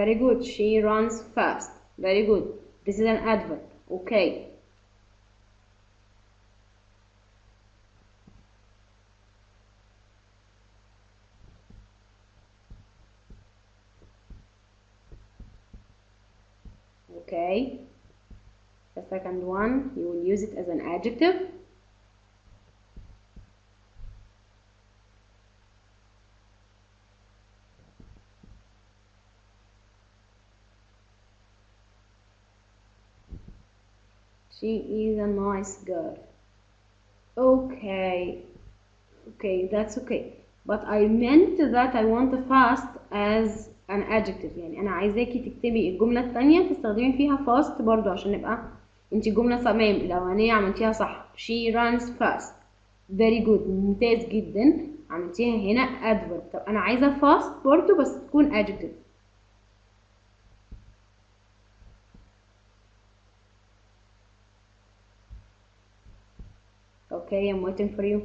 Very good. She runs fast. Very good. This is an adverb. Okay. Okay. The second one, you will use it as an adjective. She is a nice girl. Okay. Okay, that's okay. But I meant that I want the fast as an adjective. يعني أنا عايزاكي تكتبي الجملة التانية تستخدمي فيها fast برضو عشان نبقى انتي الجملة تمام. الأولانية عملتيها صح. She runs fast. Very good. ممتاز جدا. عملتيها هنا adverb. طب أنا عايزة fast برضو بس تكون adjective. Okay, I'm waiting for you.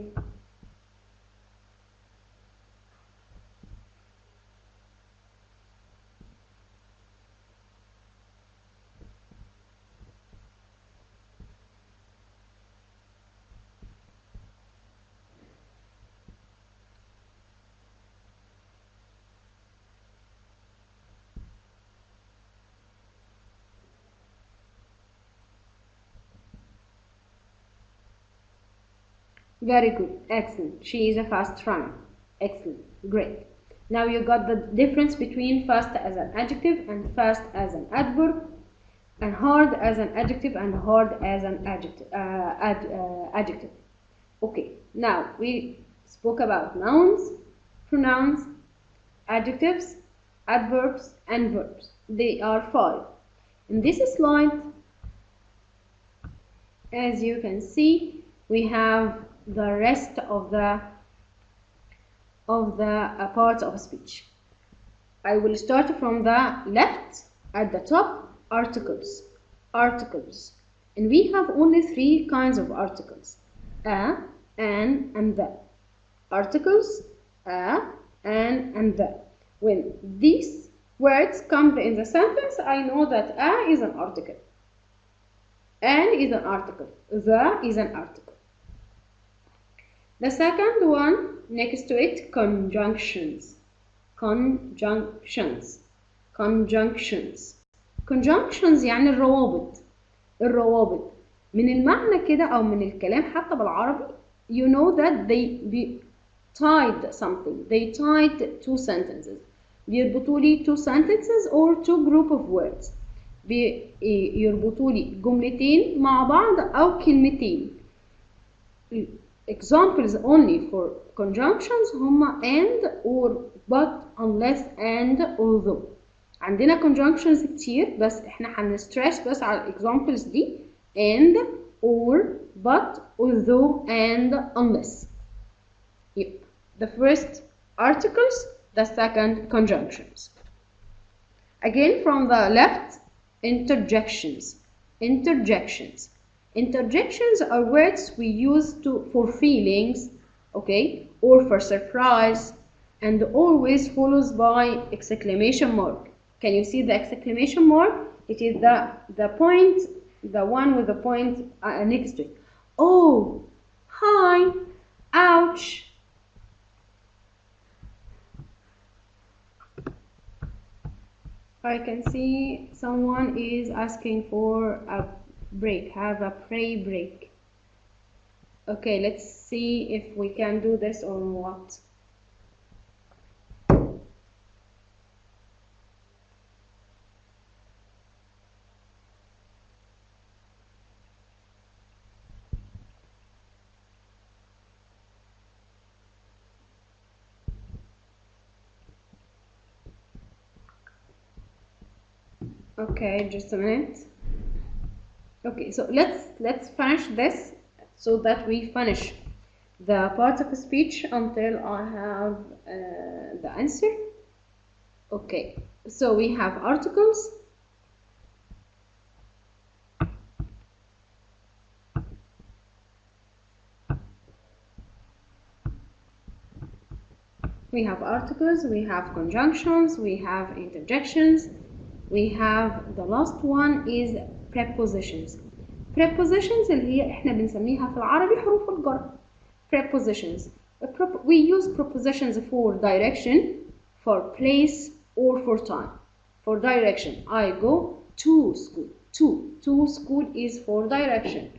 Very good. Excellent. She is a fast runner. Excellent. Great. Now you got the difference between fast as an adjective and fast as an adverb, and hard as an adjective and hard as an adjective. Okay. Now we spoke about nouns, pronouns, adjectives, adverbs, and verbs. They are 5. In this slide, as you can see, we have the rest of the parts of speech. I will start from the left. At the top, articles. Articles. And we have only 3 kinds of articles: a, an, and the. Articles, a, an, and the. When these words come in the sentence, I know that a is an article, an is an article, the is an article. The second one, next to it, conjunctions. Conjunctions. Conjunctions. Conjunctions يعني الروابط. الروابط. من المعنى كده أو من الكلام حتى بالعربي, you know that they tied something. They tied 2 sentences. بيربطوا لي 2 sentences or 2 group of words. بيربطوا لي جملتين مع بعض أو كلمتين. Examples only for conjunctions هما and, or, but, unless, and, although. عندنا conjunctions كتير بس احنا هنسترس بس على examples دي and, or, but, although, and, unless. Yep. The first articles, the second conjunctions. Again from the left, interjections. Interjections. Interjections are words we use for feelings, okay, or for surprise, and always follows by exclamation mark. Can you see the exclamation mark? It is the point, the one with the point next to it. Oh, hi, ouch. I can see someone is asking for a break, have a pray break. Okay, let's see if we can do this or what. Okay, just a minute. Okay, so let's finish this so that we finish the part of speech until I have the answer. Okay, so we have articles, we have conjunctions, we have interjections, we have the last one is prepositions. Prepositions اللي هي احنا بنسميها في العربي حروف الجر. Prepositions. We use prepositions for direction, for place, or for time. For direction, I go to school. To school is for direction.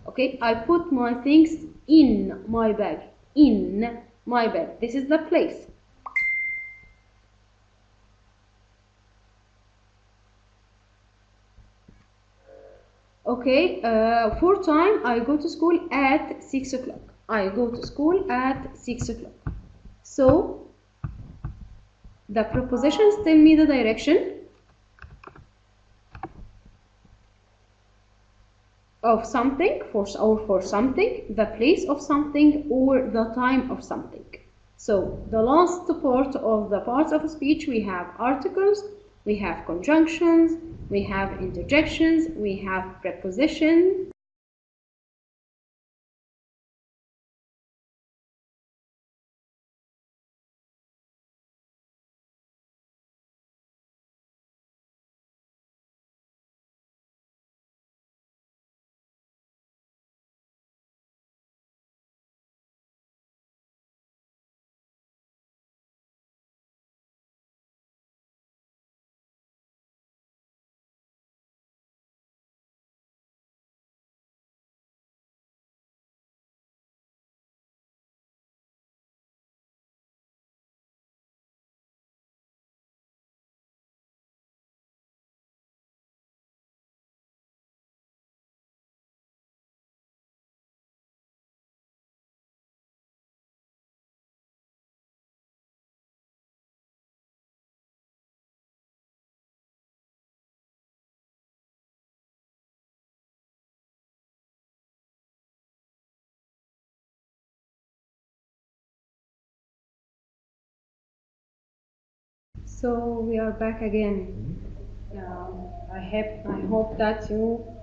Okay, I put my things in my bag. In my bag. This is the place. Okay, for time, I go to school at 6 o'clock. I go to school at 6 o'clock. So, the prepositions tell me the direction of something, for something, the place of something, or the time of something. So, the last part of the parts of speech, we have articles, we have conjunctions, we have interjections, we have prepositions. So we are back again. I hope that you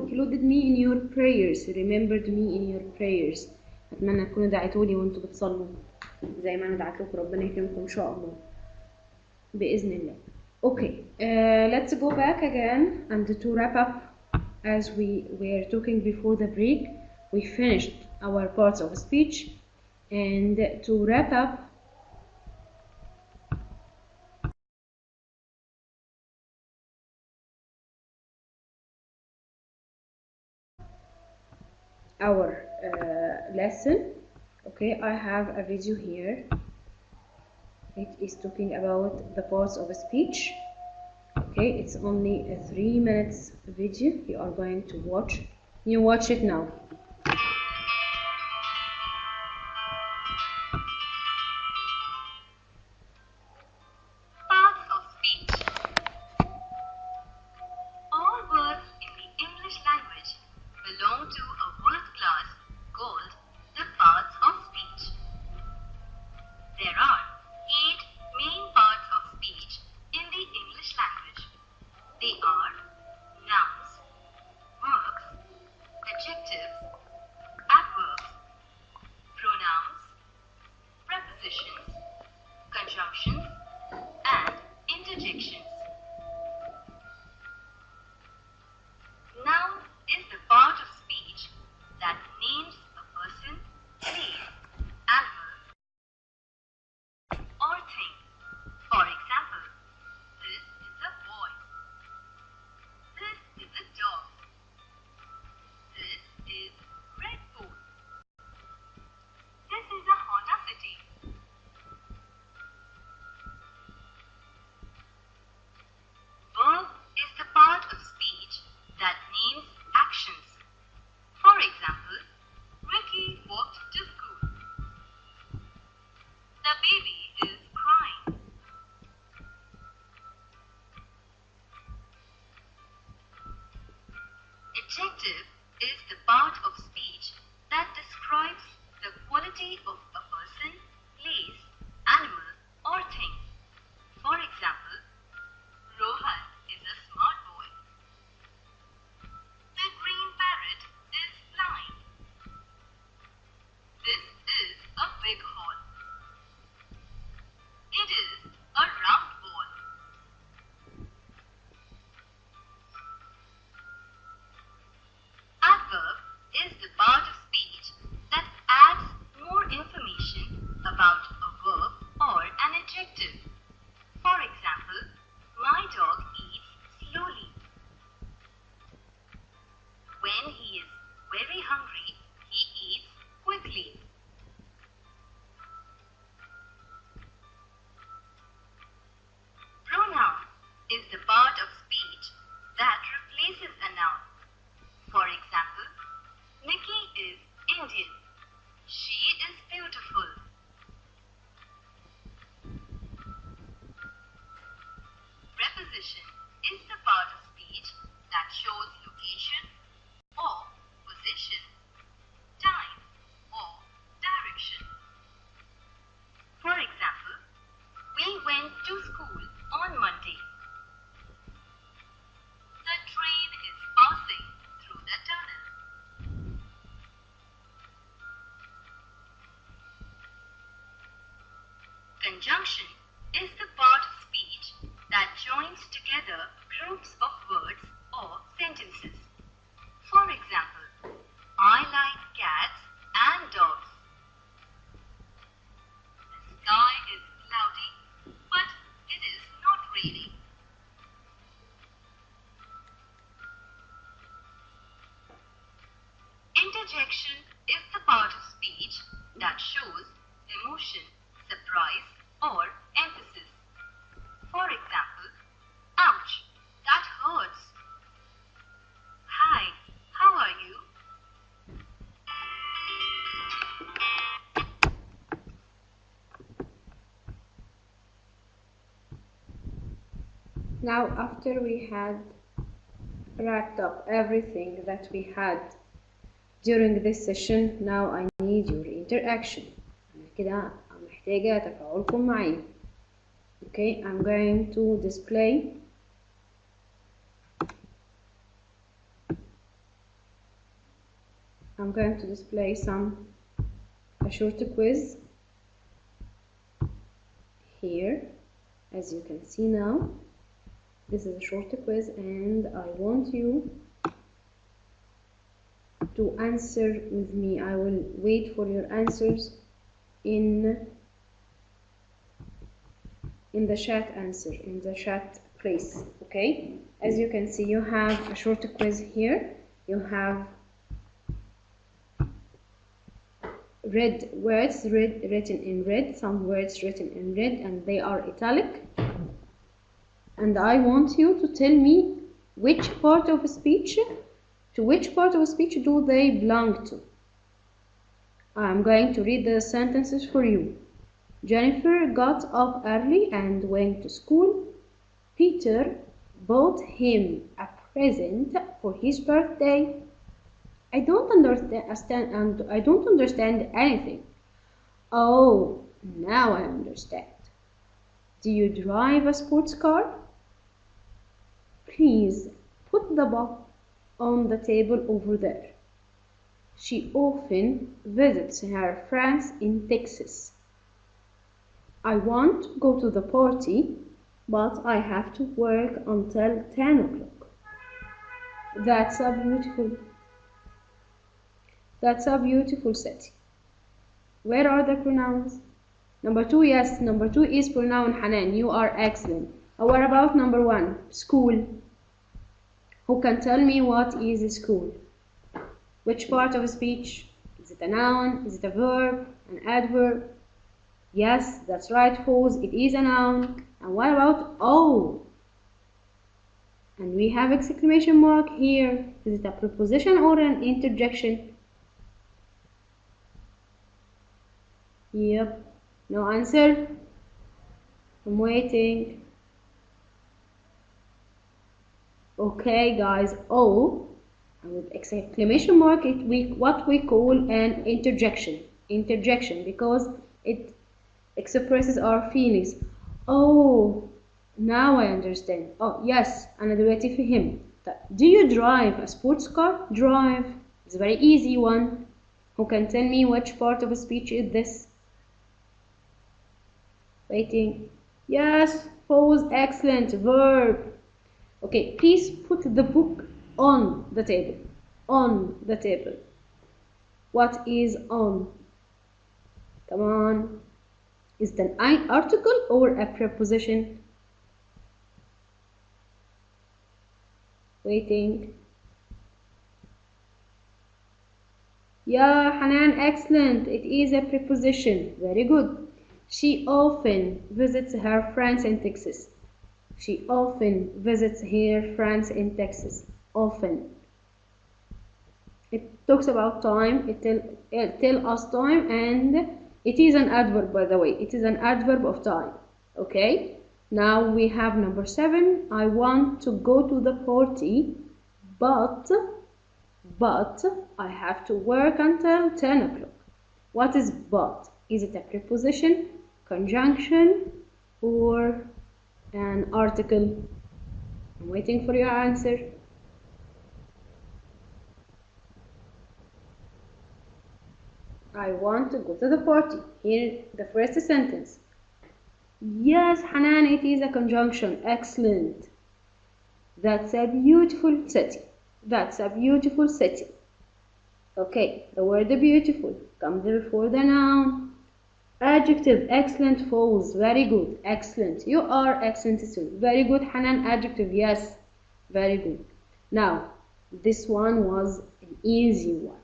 included me in your prayers, remembered me in your prayers. أتمنى تكونوا دعيتولي وانتوا بتصلوا زي ما أنا دعيت لكم. ربنا يكرمكم إن شاء الله بإذن الله. Okay, let's go back again and to wrap up, as we were talking before the break, we finished our parts of speech, and to wrap up, our lesson. Okay, I have a video here. It is talking about the parts of speech. Okay, it's only a 3 minutes video you are going to watch. You watch it now. Parts of speech. All words in the English language belong to a word class called the parts of speech. There are 8 main parts of speech in the English language. They are nouns, verbs, adjectives, adverbs, pronouns, prepositions, conjunctions, and interjections. Noun is the part of speech that names a person, place, animal, or thing. For example, this is a boy. This is a dog. This is Red Bull. This is a Honda City. Verb is the part of speech that names actions. For example, Ricky walked to school. The baby is crying. Adjective is the part of speech that describes the quality of a person, place, animal, or thing. For example, Rohan is a smart boy. The green parrot is flying. This is a big hall. It is a round ball. Adverb is the part of speech that adds more information about a verb or an adjective. For example, my dog eats slowly. When he is very hungry, he eats quickly. Pronoun is the part of speech that replaces a noun. For example, Nikki is Indian. She is beautiful. Preposition is the part of speech that shows location or position, time or direction. For example, we went to school on Monday. The train is passing through the tunnel. Conjunction is the part of speech that joins together groups of words or sentences. For example, I like cats and dogs. The sky is cloudy, but it is not raining. Interjection is the part of speech that shows emotion, surprise, or emphasis. For example, ouch, that hurts. Hi, how are you? Now, after we had wrapped up everything that we had during this session, now I need your interaction. أنا كده محتاجة تفاعلكم معي. Okay, I'm going to display a short quiz here. As you can see now, this is a short quiz, and I want you to answer with me. I will wait for your answers in the chat place. Okay, as you can see, you have a short quiz here. You have red words written in red, some words written in red, and they are italic. And I want you to tell me which part of a speech do they belong to. I'm going to read the sentences for you. Jennifer got up early and went to school. Peter bought him a present for his birthday. I don't understand anything. Oh, now I understand. Do you drive a sports car? Please put the box on the table over there. She often visits her friends in Texas. I want to go to the party, but I have to work until 10 o'clock. That's a beautiful city. Where are the pronouns? Number 2, yes, number 2 is pronoun Hanan. You are excellent. What about number 1? School. Who can tell me what is a school? Which part of a speech? Is it a noun? Is it a verb? An adverb? Yes, that's right, folks. It is a noun. And what about oh? And we have exclamation mark here. Is it a preposition or an interjection? Yep. No answer? I'm waiting. Okay, guys. Oh, and with exclamation mark, what we call an interjection. Interjection, because it expresses our feelings. Oh, now I understand. Oh, yes, أنا دلوقتي فهمت. Do you drive a sports car? Drive. It's a very easy one. Who can tell me which part of a speech is this? Waiting. Yes, pause. Excellent. Verb. Okay, please put the book on the table. On the table. What is on? Come on. Is it an article or a preposition? Waiting. Yeah, Hanan, excellent. It is a preposition. Very good. She often visits her friends in Texas. She often visits her friends in Texas. Often. It talks about time. It tell us time, and it is an adverb, by the way. It is an adverb of time. Okay. Now we have number 7. I want to go to the party, but I have to work until 10 o'clock. What is but? Is it a preposition, conjunction, or an article? I'm waiting for your answer. I want to go to the party. Here, the first sentence. Yes, Hanan, it is a conjunction. Excellent. That's a beautiful city. That's a beautiful city. Okay, the word beautiful comes before the noun. Adjective, excellent, false, very good, excellent. You are excellent too. Very good, Hanan. Adjective, yes, very good. Now, this one was an easy one.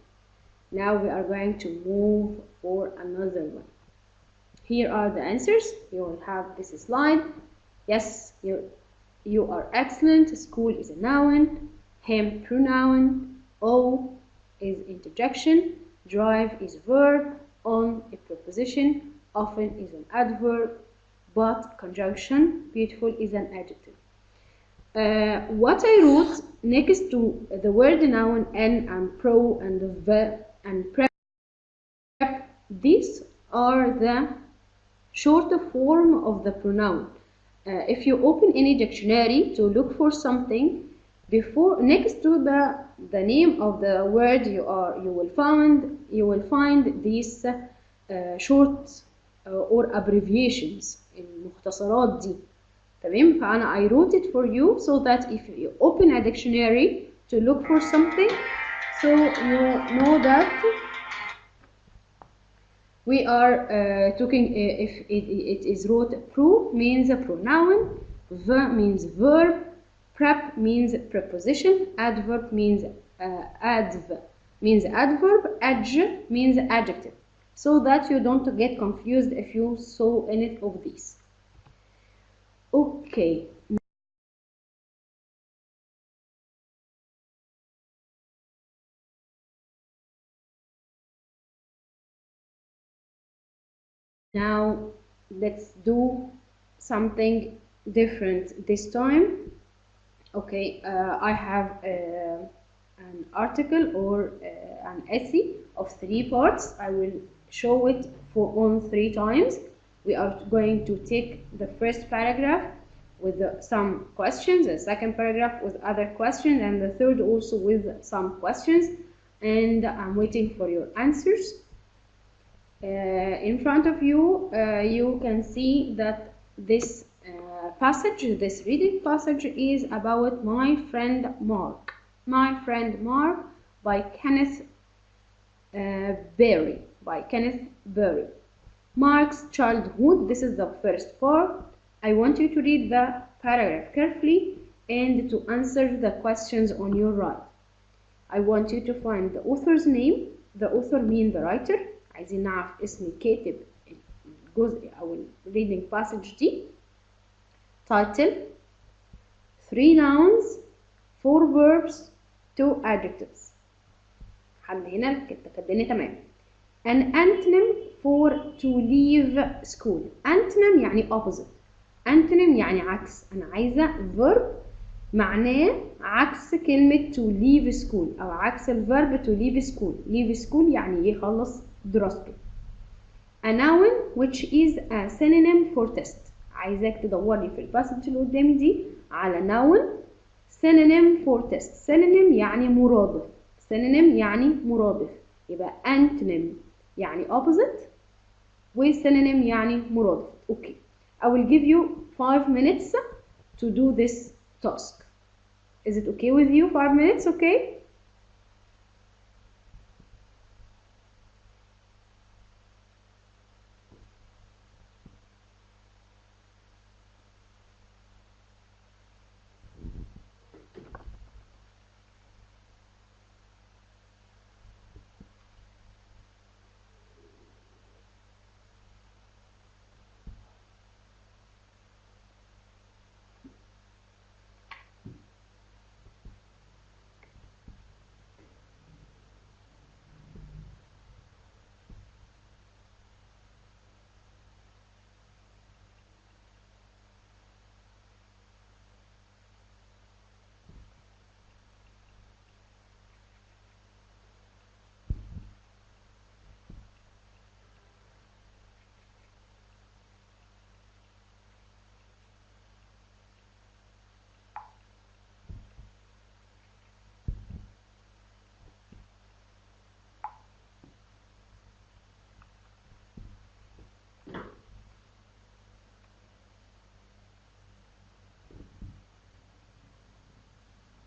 Now we are going to move for another one. Here are the answers. You will have this slide. Yes, you are excellent. School is a noun. Him, pronoun. O is interjection. Drive is verb. On a preposition. Often is an adverb. But conjunction. Beautiful is an adjective. What I wrote next to the word noun, and pro and the verb and prep, These are the short form of the pronoun. If you open any dictionary to look for something, before next to the name of the word you will find these short or abbreviations. المختصرات دي. تمام؟ فأنا I wrote it for you so that if you open a dictionary to look for something, so you know that we are talking if it is wrote pro means a pronoun, v means verb, prep means preposition, adverb means adverb, adj means adjective, so that you don't get confused if you saw any of these. Okay. Now let's do something different this time. Okay, I have an article or an essay of 3 parts. I will show it on 3 times. We are going to take the first paragraph with some questions, the second paragraph with other questions, and the third also with some questions. And I'm waiting for your answers. In front of you, you can see that this passage, this reading passage is about My Friend Mark. My Friend Mark by Kenneth Berry. Mark's childhood, this is the first part. I want you to read the paragraph carefully and to answer the questions on your right. I want you to find the author's name. The author means the writer. عايزين نعرف اسم الكاتب الجزء أو reading passage دي. Title, 3 nouns, 4 verbs, 2 adjectives. حد هنا الدنيا تمام. An antonym for to leave school. Antonym يعني opposite. Antonym يعني عكس. أنا عايزة verb معناه عكس كلمة to leave school أو عكس الverb to leave school. Leave school يعني يخلص دراسته. A noun which is a synonym for test. عايزاك تدور لي في الباسج اللي قدامي دي على noun synonym for test. synonym يعني مرادف. synonym يعني مرادف. يبقى antonym يعني opposite و synonym يعني مرادف. Okay. I will give you 5 minutes to do this task. Is it okay with you? 5 minutes, okay?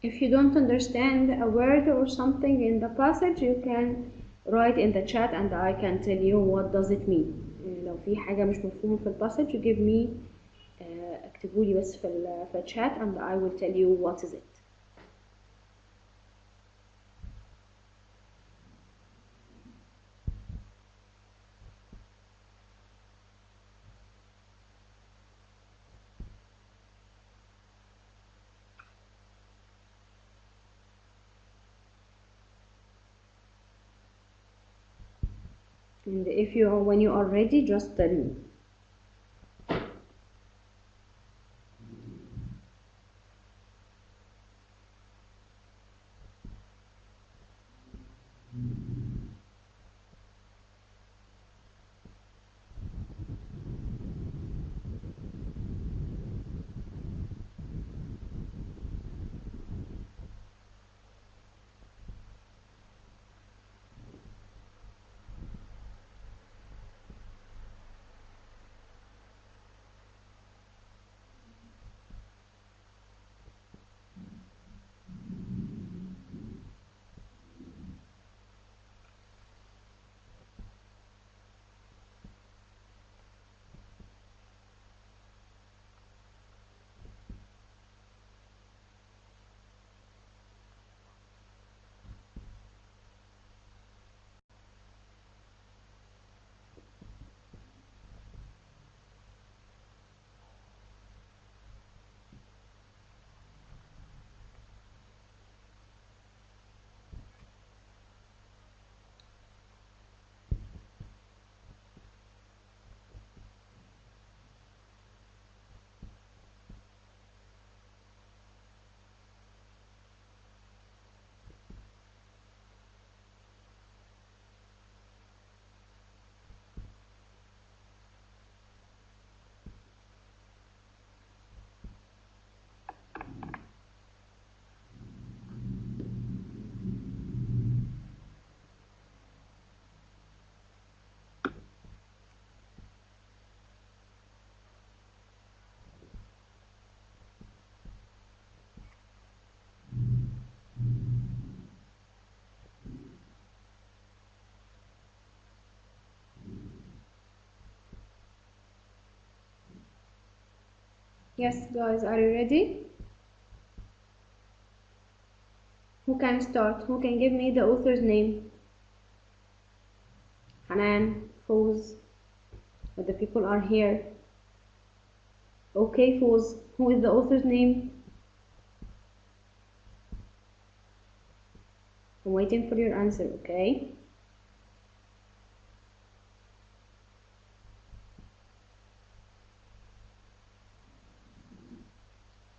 If you don't understand a word or something in the passage, you can write in the chat and I can tell you what does it mean. لو في حاجة مش مفهومة في الباسج give me اكتبوا لي بس في الchat and I will tell you what is it. And when you are ready, just tell me. Yes, guys, are you ready? Who can start? Who can give me the author's name? Hanan, Foz, but the people are here. Okay, Foz, who is the author's name? I'm waiting for your answer, okay?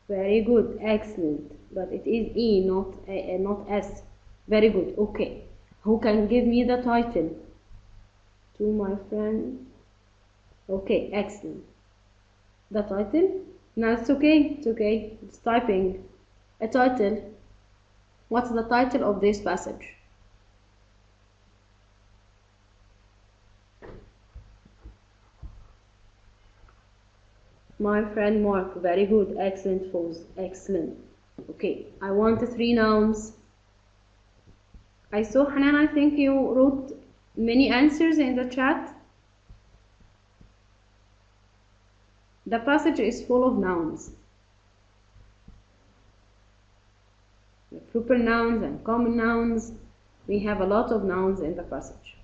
Very good, excellent. But it is E, not S. Very good, okay. Who can give me the title? To my friend. Okay, excellent. The title? No, it's okay, it's okay. It's typing. A title. What's the title of this passage? My friend Mark. Very good. Excellent, Foz. Excellent. Okay, I want 3 nouns. I saw Hanan, I think you wrote many answers in the chat. The passage is full of nouns. The proper nouns and common nouns. We have a lot of nouns in the passage.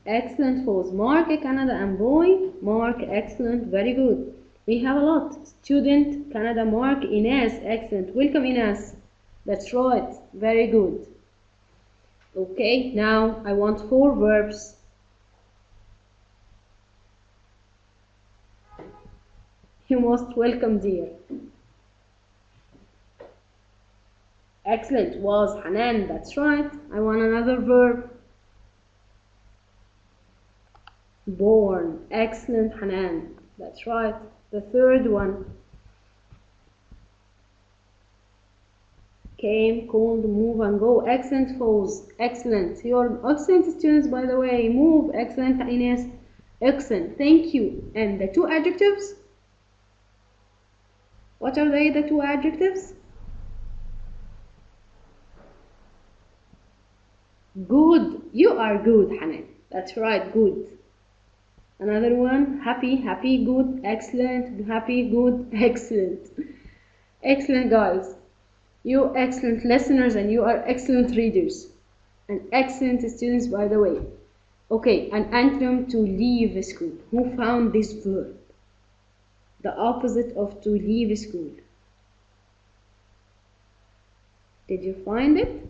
Excellent, Foz. Mark, Canada, and boy. Mark, excellent, very good. We have a lot. Student, Canada, Mark, Ines, excellent. Welcome, Ines. That's right, very good. Okay, now I want 4 verbs. You're most welcome, dear. Excellent, was Hanan, that's right. I want another verb. Born, excellent, Hanan, that's right. The third one. Came, called, move, and go. Excellent, Foz. Excellent. You're excellent students, by the way. Move, excellent, Ines. Excellent, thank you. And the 2 adjectives? What are they, the 2 adjectives? Good. You are good, Hanan. That's right, good. Another one, happy, happy, good, excellent, happy, good, excellent. Excellent, guys. You excellent listeners and you are excellent readers. And excellent students, by the way. Okay, an antonym to leave school. Who found this verb? The opposite of to leave school. Did you find it?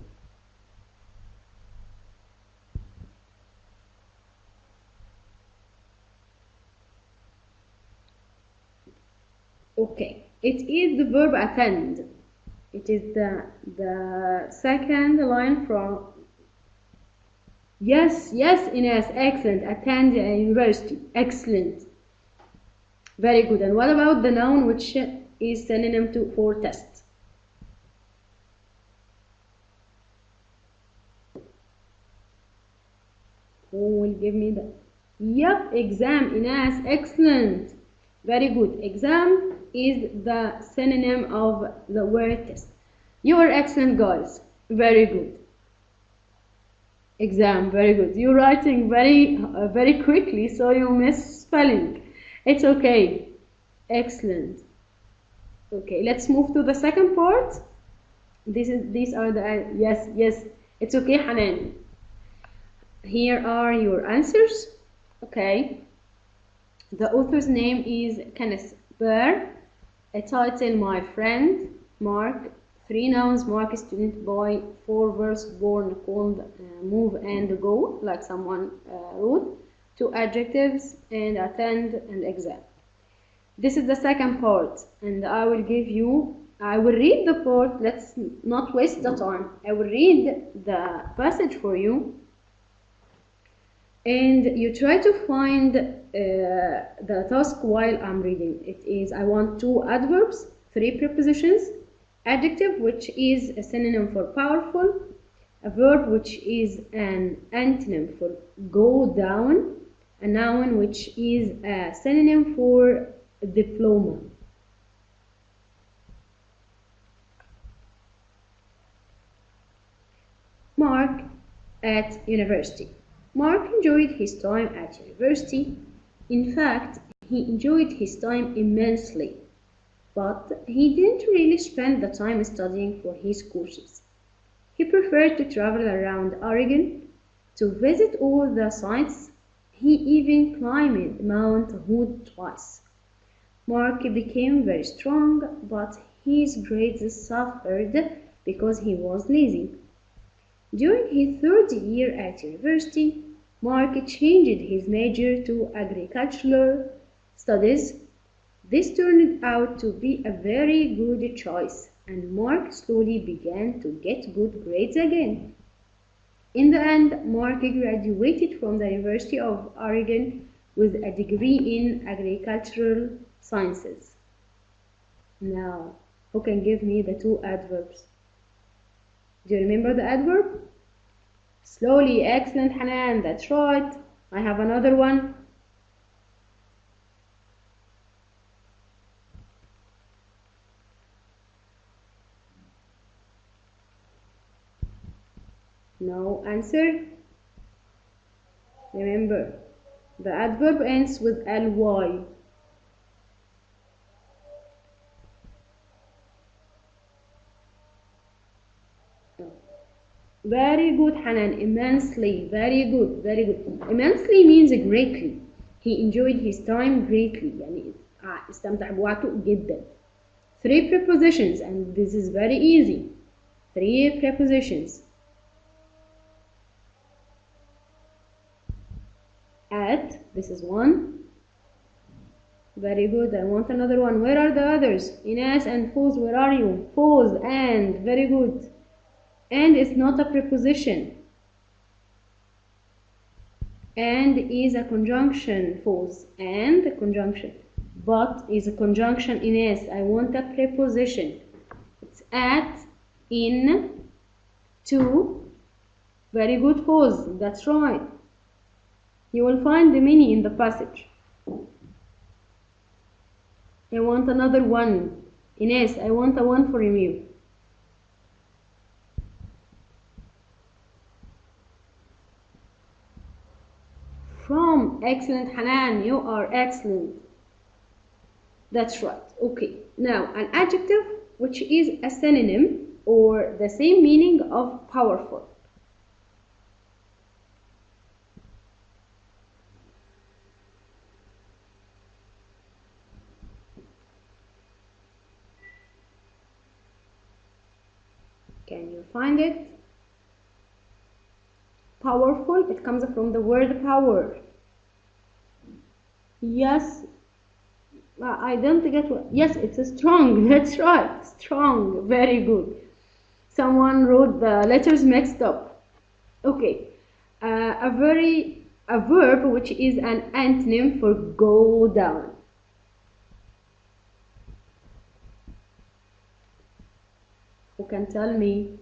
Okay, it is the verb attend. It is the second line from. Yes, Ines, excellent. Attend a university, excellent. Very good. And what about the noun which is synonym to for test? Who will give me the? Yep, exam, Ines, excellent. Very good. Exam is the synonym of the word test. You are excellent, guys. Very good. Exam, very good. You're writing very quickly, so you miss spelling. It's okay. Excellent. Okay, let's move to the second part. These are the yes. It's okay, Hanan. Here are your answers. Okay. The author's name is Kenneth Burr. A title, my friend, Mark. 3 nouns, Mark, student, boy. 4 verbs, born, called, move, and go, like someone wrote. 2 adjectives, and attend, and exam. This is the second part, and I will read the part. Let's not waste the time. I will read the passage for you, and you try to find the task while I'm reading. It is, I want 2 adverbs, 3 prepositions, adjective which is a synonym for powerful, a verb which is an antonym for go down, a noun which is a synonym for diploma. Mark at university. Mark enjoyed his time at university. In fact, he enjoyed his time immensely, but he didn't really spend the time studying for his courses. He preferred to travel around Oregon to visit all the sites. He even climbed Mount Hood twice. Mark became very strong, but his grades suffered because he was lazy. During his third year at university, Mark changed his major to agricultural studies. This turned out to be a very good choice, and Mark slowly began to get good grades again. In the end, Mark graduated from the University of Oregon with a degree in agricultural sciences. Now, who can give me the two adverbs? Do you remember the adverb? Slowly, excellent, Hanan, that's right. I have another one. No answer. Remember, the adverb ends with ly. Very good, Hanan. Immensely. Very good. Very good. Immensely means greatly. He enjoyed his time greatly. يعني استمتع بوقته جدا. 3 prepositions, and this is very easy. 3 prepositions. At, this is one. Very good. I want another one. Where are the others? Ines and Foz, where are you? Foz and. Very good. And is not a preposition. And is a conjunction, Foz. And a conjunction. But is a conjunction, Ines. I want a preposition. It's at, in, to. Very good, Foz. That's right. You will find the many in the passage. I want another one. Ines, I want a one from you. From. Excellent, Hanan. You are excellent. That's right. Okay. Now, an adjective which is a synonym or the same meaning of powerful. Can you find it? Powerful, it comes from the word power. Yes, I don't get what. Yes, it's a strong. That's right. Strong. Very good. Someone wrote the letters mixed up. Okay. A verb which is an antonym for go down. Who can tell me?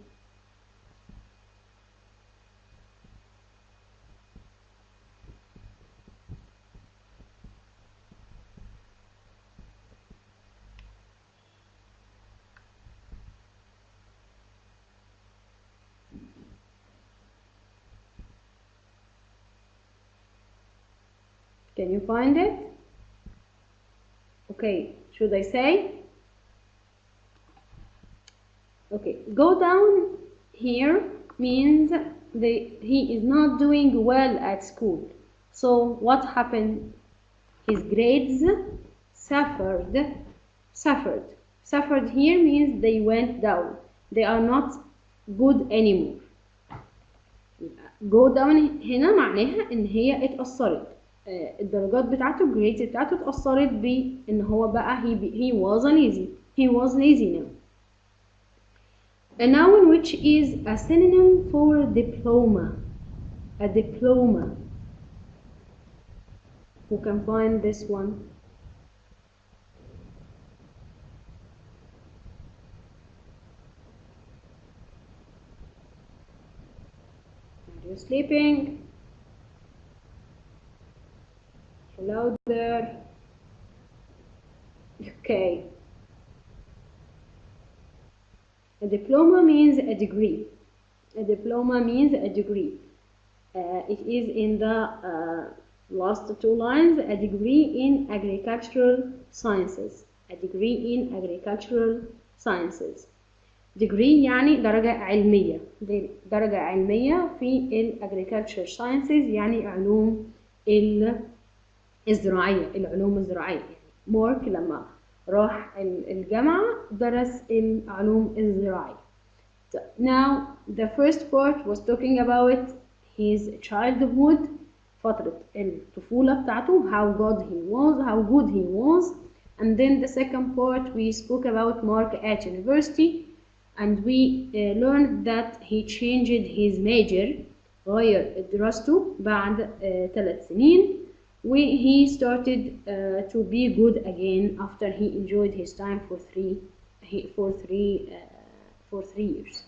Can you find it? Okay, should I say? Okay, go down here means he is not doing well at school. So what happened? His grades suffered. Suffered here means they went down. They are not good anymore. Go down هنا معناها ان هي اتأثرت. الدرجات بتاعته الجريدز بتاعته اتأثرت بان هو بقى he was lazy. He was lazy now. A noun which is a synonym for diploma. A diploma. Who can find this one? Are you sleeping? Hello there. Okay. A diploma means a degree. A diploma means a degree. It is in the last two lines. A degree in agricultural sciences. A degree in agricultural sciences. degree يعني درجة علمية. درجة علمية في ال agricultural sciences يعني علوم الزراعية. العلوم الزراعية. مارك لما راح الجامعة درس العلوم الزراعية. Now the first part was talking about his childhood, فترة الطفولة بتاعته, how good he was, and then the second part we spoke about Mark at university, and we learned that he changed his major, غير دراسته بعد 3 سنين, he started to be good again after he enjoyed his time for three years.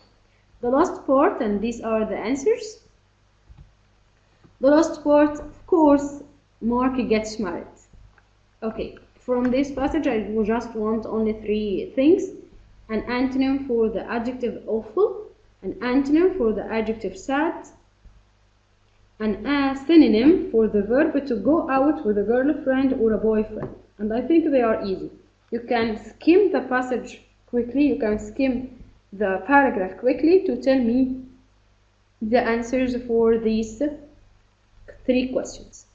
The last part, and these are the answers. The last part, of course, Mark gets married. Okay, from this passage I just want only 3 things. An antonym for the adjective awful, an antonym for the adjective sad, and a synonym for the verb to go out with a girlfriend or a boyfriend. And I think they are easy. You can skim the passage quickly, you can skim the paragraph quickly to tell me the answers for these 3 questions.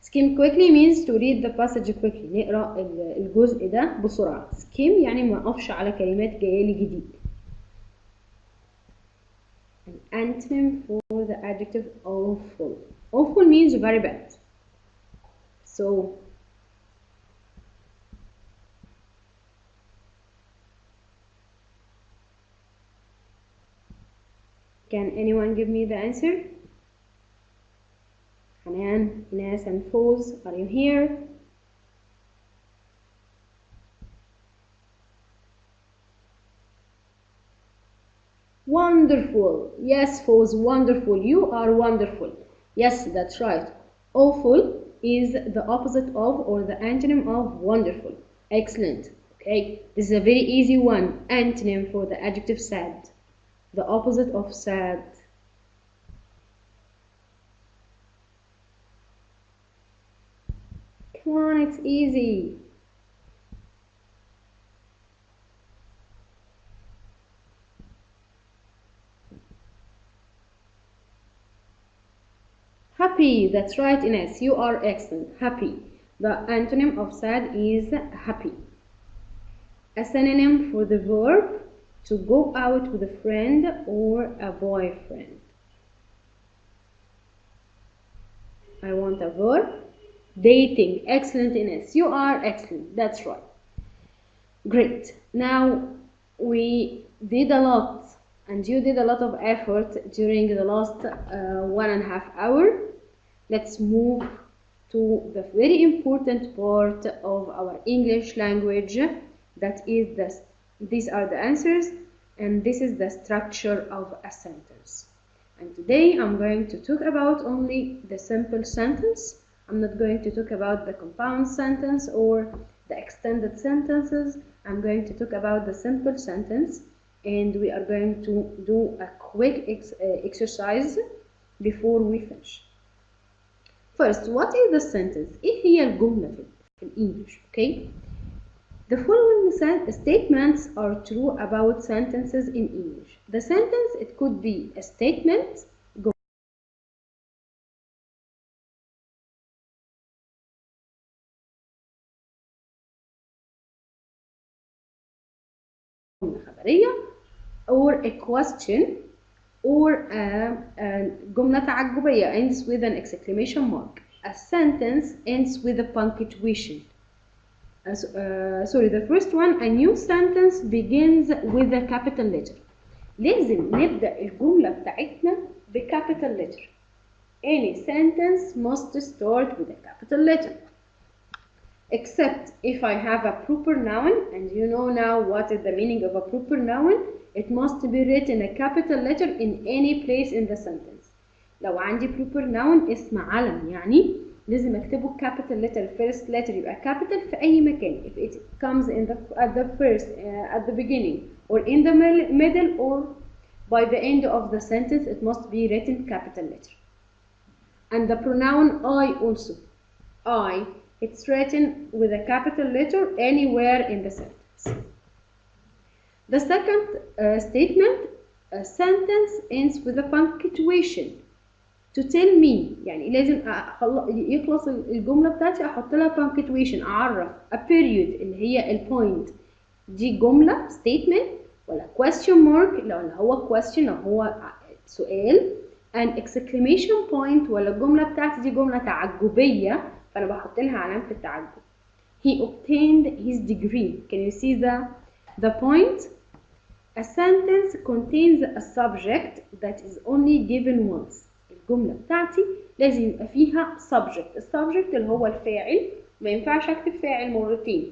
Skim quickly means to read the passage quickly. نقرأ الجزء ده بسرعة. Skim يعني ما أقفش على كلمات جايالي جديد. An antonym for the adjective awful. Awful means very bad. So can anyone give me the answer? Hanan, Ines, and Foz, are you here? Wonderful. Yes, Foz, wonderful. You are wonderful. Yes, that's right. Awful is the opposite of or the antonym of wonderful. Excellent. Okay, this is a very easy one. Antonym for the adjective sad. The opposite of sad. Come on, it's easy. Happy, that's right, Ines, you are excellent. Happy. The antonym of sad is happy. A synonym for the verb to go out with a friend or a boyfriend. I want a verb. Dating. Excellent, Ines. You are excellent. That's right. Great. Now we did a lot, and you did a lot of effort during the last 1.5 hours. Let's move to the very important part of our English language. That is these are the answers, and this is the structure of a sentence. And today I'm going to talk about only the simple sentence. I'm not going to talk about the compound sentence or the extended sentences. I'm going to talk about the simple sentence, and we are going to do a quick exercise before we finish. First, what is the sentence? إيه هي الجملة في الإنجليش? Okay. The following statements are true about sentences in English. The sentence, it could be a statement, or a question, or a جملة تعجبية ends with an exclamation mark. A sentence ends with a punctuation. Sorry, the first one, a new sentence begins with a capital letter. لازم نبدأ الجملة بتاعتنا بcapital letter. Any sentence must start with a capital letter. Except if I have a proper noun, and you know now what is the meaning of a proper noun, it must be written a capital letter in any place in the sentence. لو عندي proper noun اسم علم يعني لازم اكتبه capital letter, first letter يبقى capital في أي مكان. If it comes in at the first, at the beginning, or in the middle, or by the end of the sentence it must be written capital letter. And the pronoun I also. I, it's written with a capital letter anywhere in the sentence. The second statement, a sentence ends with a punctuation. To tell me، يعني لازم يخلص الجملة بتاعتي أحط لها punctuation، أعرف a period اللي هي البوينت دي جملة statement ولا question mark لو هو question لو هو سؤال، and exclamation point ولا الجملة بتاعتي دي جملة تعجبية فأنا بحط لها علامة التعجب. He obtained his degree. Can you see the point? A sentence contains a subject that is only given once. الجملة بتاعتي لازم يبقى فيها subject. السبجكت اللي هو الفاعل، ما ينفعش أكتب فاعل مرتين.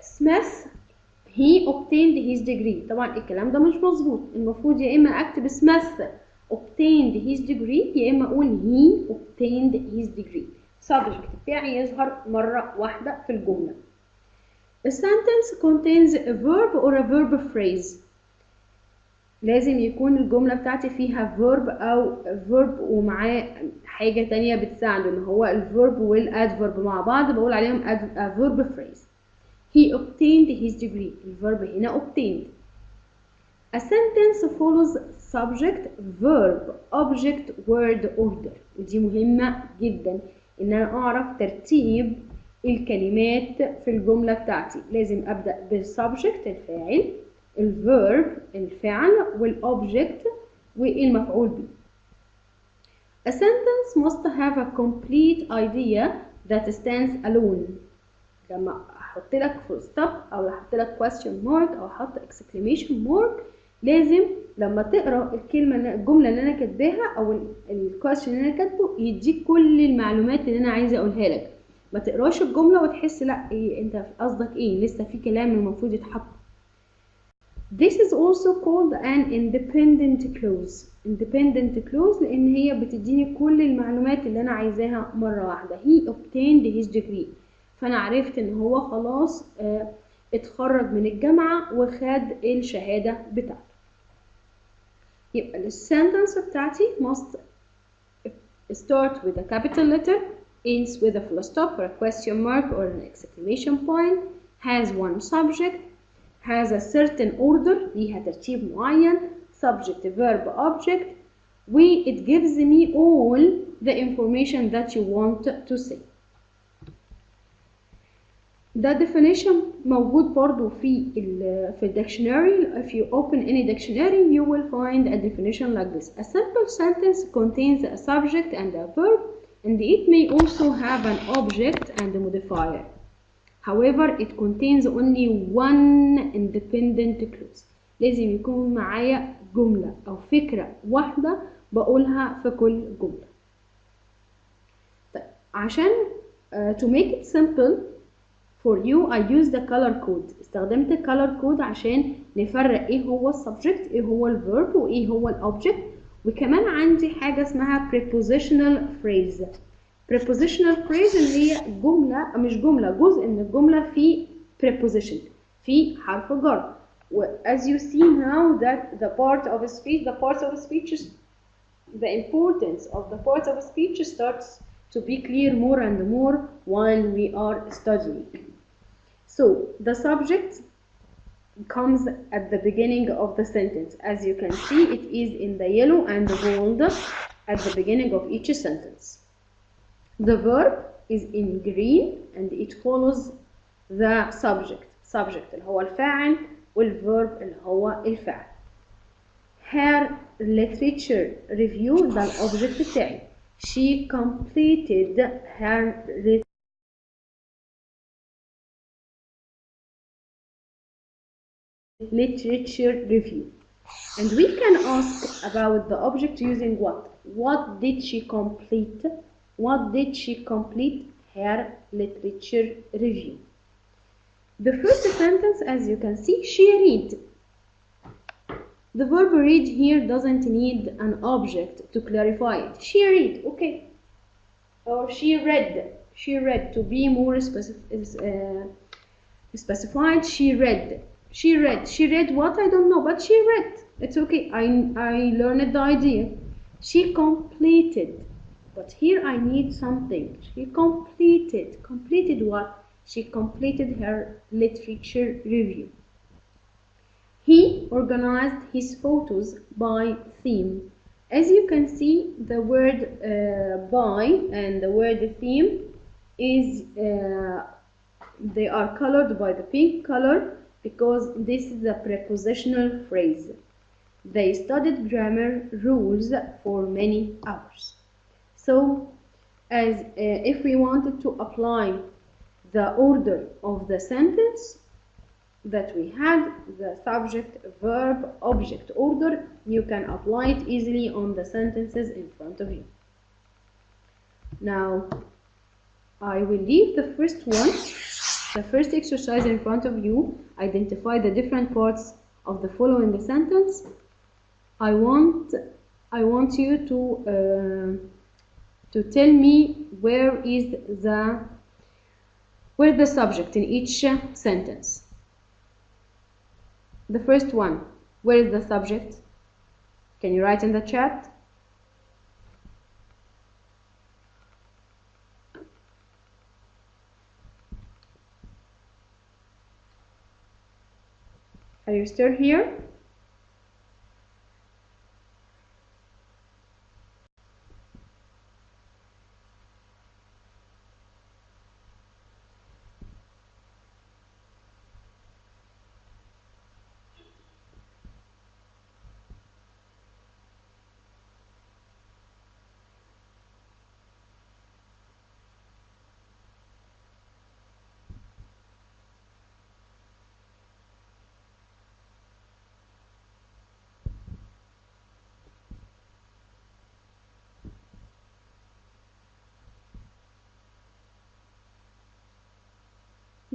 Smith he obtained his degree. طبعا الكلام ده مش مظبوط، المفروض يا إما أكتب Smith obtained his degree يا إما أقول he obtained his degree. subject بتاعي يظهر مرة واحدة في الجملة. A sentence contains a verb or a verb phrase. لازم يكون الجملة بتاعتي فيها verb أو verb ومعاه حاجة تانية بتساعده، اللي هو الverb والadverb مع بعض بقول عليهم a verb phrase. He obtained his degree. الverb هنا obtained. A sentence follows subject, verb, object, word order. ودي مهمة جدا إن أنا أعرف ترتيب الكلمات في الجملة بتاعتي. لازم أبدأ بالسبجكت الفاعل، الفيرب الفعل، والobject والمفعول به. A sentence must have a complete idea that stands alone. لما أحط لك full stop أو أحط لك question mark أو أحط exclamation mark لازم لما تقرأ الجملة اللي أنا كاتباها أو الquestion اللي أنا كاتبه يديك كل المعلومات اللي أنا عايزة أقولها لك. ما تقراش الجملة وتحس لا إيه أنت قصدك إيه، لسه في كلام المفروض يتحط. This is also called an independent clause. Independent clause لأن هي بتديني كل المعلومات اللي أنا عايزاها مرة واحدة. He obtained his degree. فأنا عرفت إن هو خلاص اتخرج من الجامعة وخد الشهادة بتاعته. يبقى السنتنس بتاعتي must start with a capital letter, ends with a full stop or a question mark or an exclamation point, has one subject, has a certain order ليها ترتيب معين, subject, verb, object, it gives me all the information that you want to say. The definition موجود برضو في dictionary. If you open any dictionary you will find a definition like this. A simple sentence contains a subject and a verb and it may also have an object and a modifier. However, it contains only one independent clause. لازم يكون معايا جملة أو فكرة واحدة بقولها في كل جملة. طيب عشان to make it simple for you I use the color code. استخدمت color code عشان نفرق ايه هو السبجكت، ايه هو الverb، وايه هو الobject. وكمان عندي حاجة اسمها prepositional phrase. prepositional phrase اللي هي جملة مش جملة، جزء من الجملة في preposition في حرف جر. As you see now that the parts of speech the importance of the parts of speech starts to be clear more and more while we are studying. So the subject comes at the beginning of the sentence. As you can see, it is in the yellow and the gold at the beginning of each sentence. The verb is in green and it follows the subject. Subject اللي هو الفاعل والverb اللي هو الفعل. Her literature review ده الobject بتاعي. She completed her literature review. And we can ask about the object using what? What did she complete? What did she complete her literature review? The first sentence, as you can see, she read. The verb read here doesn't need an object to clarify it. She read, okay. Or she read. She read. To be more specified, she read. She read. She read what? I don't know, but she read. It's okay. I learned the idea. She completed. But here I need something. She completed. Completed what? She completed her literature review. He organized his photos by theme. As you can see, the word by and the word theme is they are colored by the pink color because this is a prepositional phrase. They studied grammar rules for many hours. So, as if we wanted to apply the order of the sentence that we had, the subject, verb, object order, you can apply it easily on the sentences in front of you. Now, I will leave the first one, the first exercise in front of you. Identify the different parts of the following sentence. I want you to tell me where the subject in each sentence. The first one, where is the subject? Can you write in the chat? Are you still here?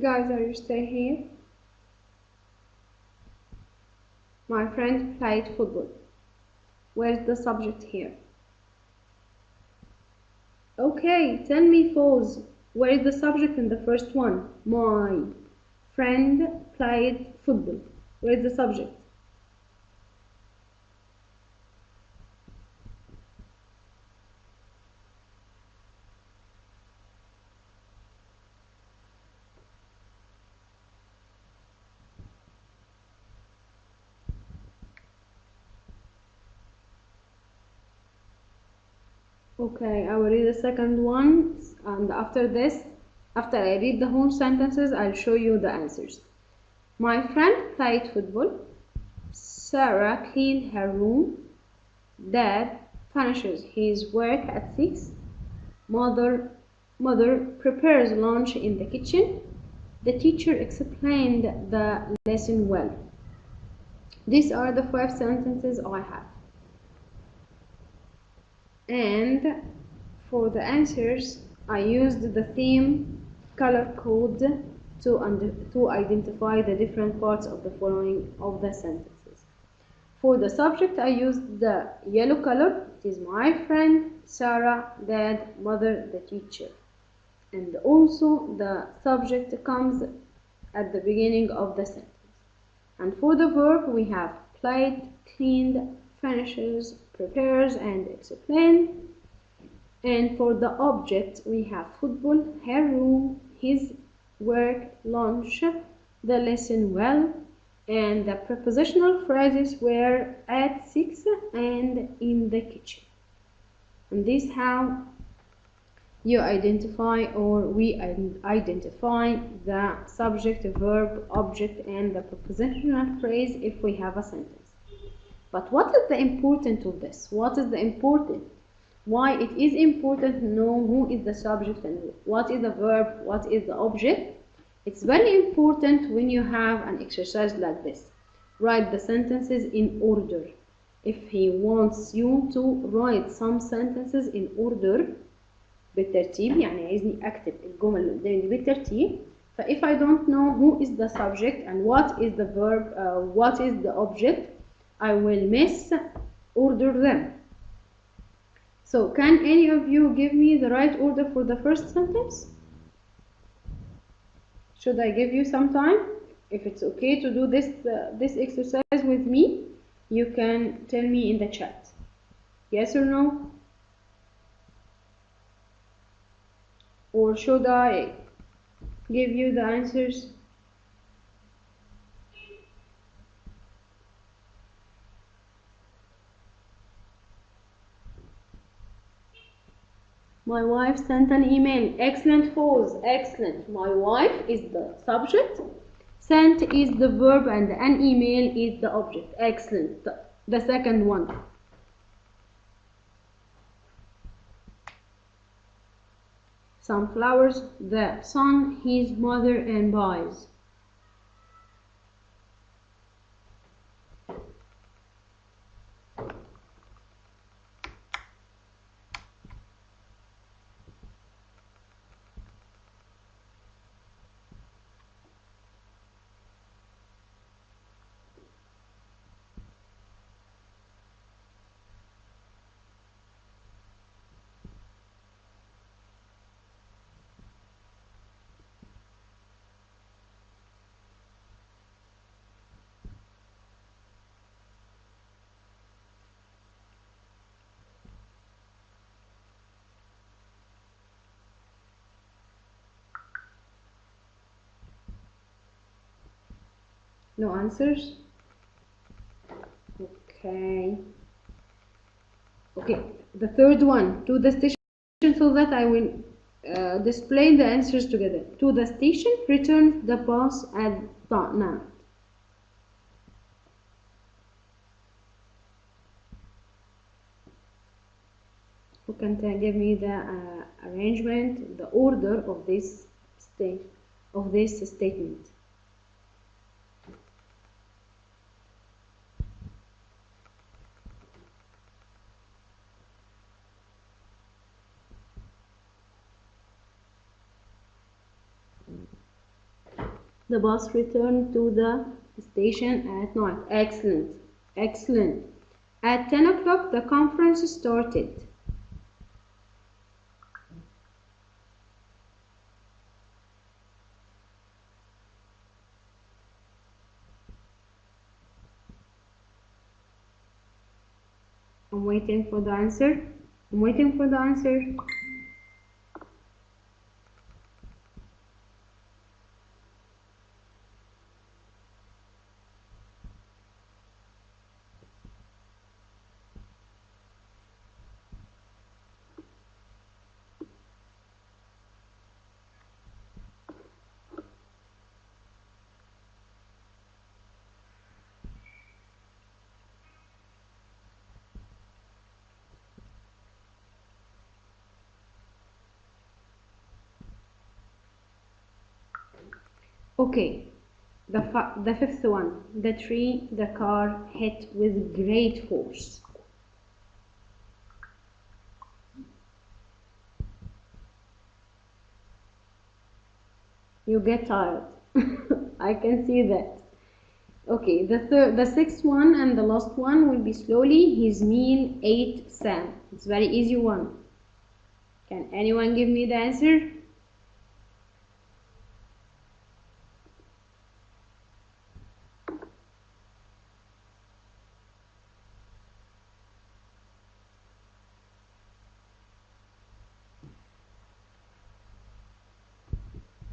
Guys, are you still here? My friend played football. Where's the subject here? Okay, tell me, Foz, where is the subject in the first one? My friend played football. Where is the subject? Okay, I will read the second one, and after I read the whole sentences, I'll show you the answers. My friend played football. Sarah cleaned her room. Dad finishes his work at 6. Mother prepares lunch in the kitchen. The teacher explained the lesson well. These are the 5 sentences I have. And for the answers, I used the theme color code to identify the different parts of the following of the sentences. For the subject, I used the yellow color. It is my friend, Sarah, Dad, Mother, the teacher. And also the subject comes at the beginning of the sentence. And for the verb, we have played, cleaned, finishes, prepares, and explain. And for the object, we have football, her room, his work, lunch, the lesson well, and the prepositional phrases were at 6 and in the kitchen. And this is how you identify, or we identify, the subject, verb, object, and the prepositional phrase if we have a sentence. But what is the importance of this? What is the important? Why it is important to know who is the subject and what is the verb, what is the object? It's very important when you have an exercise like this. Write the sentences in order. If he wants you to write some sentences in order بالترتيب، يعني عايزني أكتب الجمل اللي قدامي بالترتيب. فif I don't know who is the subject and what is the verb, what is the object, I will misorder them. So can any of you give me the right order for the first sentence? Should I give you some time? If it's okay to do this exercise with me, You can tell me in the chat. Yes or no? Or should I give you the answers? My wife sent an email. Excellent, Falls. Excellent. My wife is the subject. Sent is the verb and an email is the object. Excellent. The second one. Sunflowers, the son, his mother, and boys. No answers? Okay. Okay, the third one, to the station, so that I will display the answers together. To the station, return the bus at night. Who can give me the arrangement, the order of this statement? The bus returned to the station at night. Excellent. Excellent. At 10 o'clock, the conference started. I'm waiting for the answer. I'm waiting for the answer. Okay, the fifth one, the tree the car hit with great force. You get tired. I can see that. Okay, the sixth one and the last one will be slowly. His meal ate Sam. It's very easy one. Can anyone give me the answer?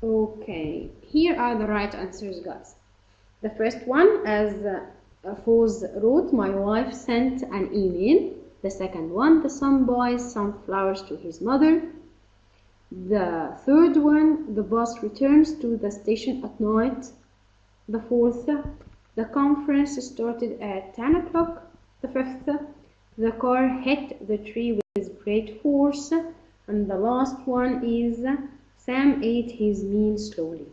Okay, here are the right answers, guys. The first one, as Foz wrote, my wife sent an email. The second one, the son buys some flowers to his mother. The third one, the bus returns to the station at night. The fourth, the conference started at 10 o'clock. The fifth, the car hit the tree with great force. And the last one is Sam ate his meal slowly.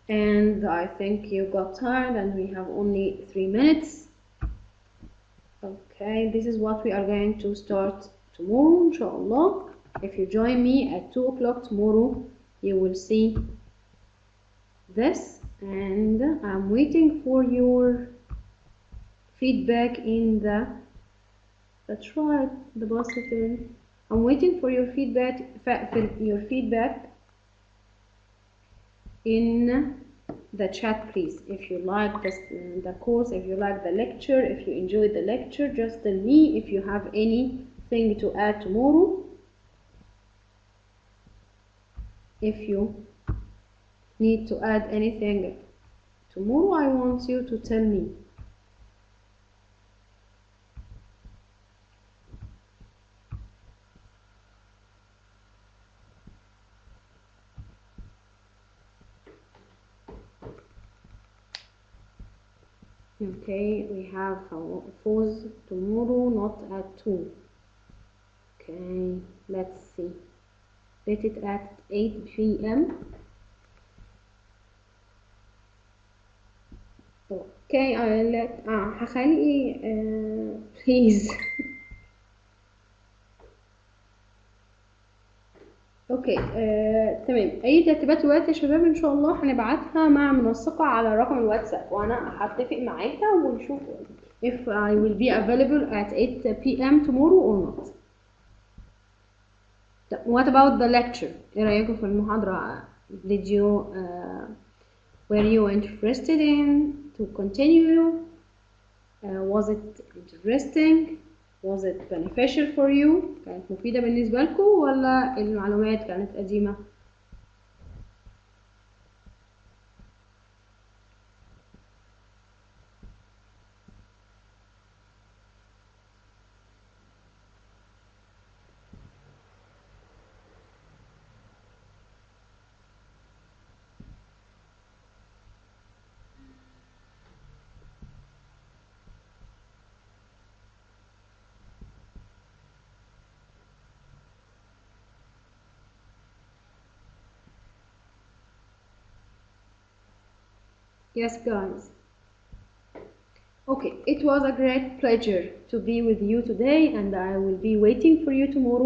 And I think you got tired and we have only 3 minutes. Okay, this is what we are going to start tomorrow, inshallah. If you join me at 2 o'clock tomorrow, you will see this. And I'm waiting for your feedback in the, that's right, the bus return. I'm waiting for your feedback, in the chat please. If you like the course, if you like the lecture, if you enjoyed the lecture, just tell me. If you have anything to add tomorrow, if you need to add anything tomorrow, I want you to tell me. Okay, we have pause tomorrow, not at 2. Okay, let's see. Set it at 8 p.m. Okay, I'll let هخلي please. اوكي تمام. اي ترتيبات الوقت يا شباب ان شاء الله هنبعتها مع منسقة على رقم الواتساب، وانا هتفق معاها ونشوف if I will be available at 8 p.m. tomorrow or not. What about the lecture? ايه رأيكم في المحاضرة؟ Did you were you interested in to continue? Was it interesting? Was it beneficial for you? كانت مفيدة بالنسبة لكم ولا المعلومات كانت قديمة؟ Yes, guys. Okay, it was a great pleasure to be with you today, and I will be waiting for you tomorrow.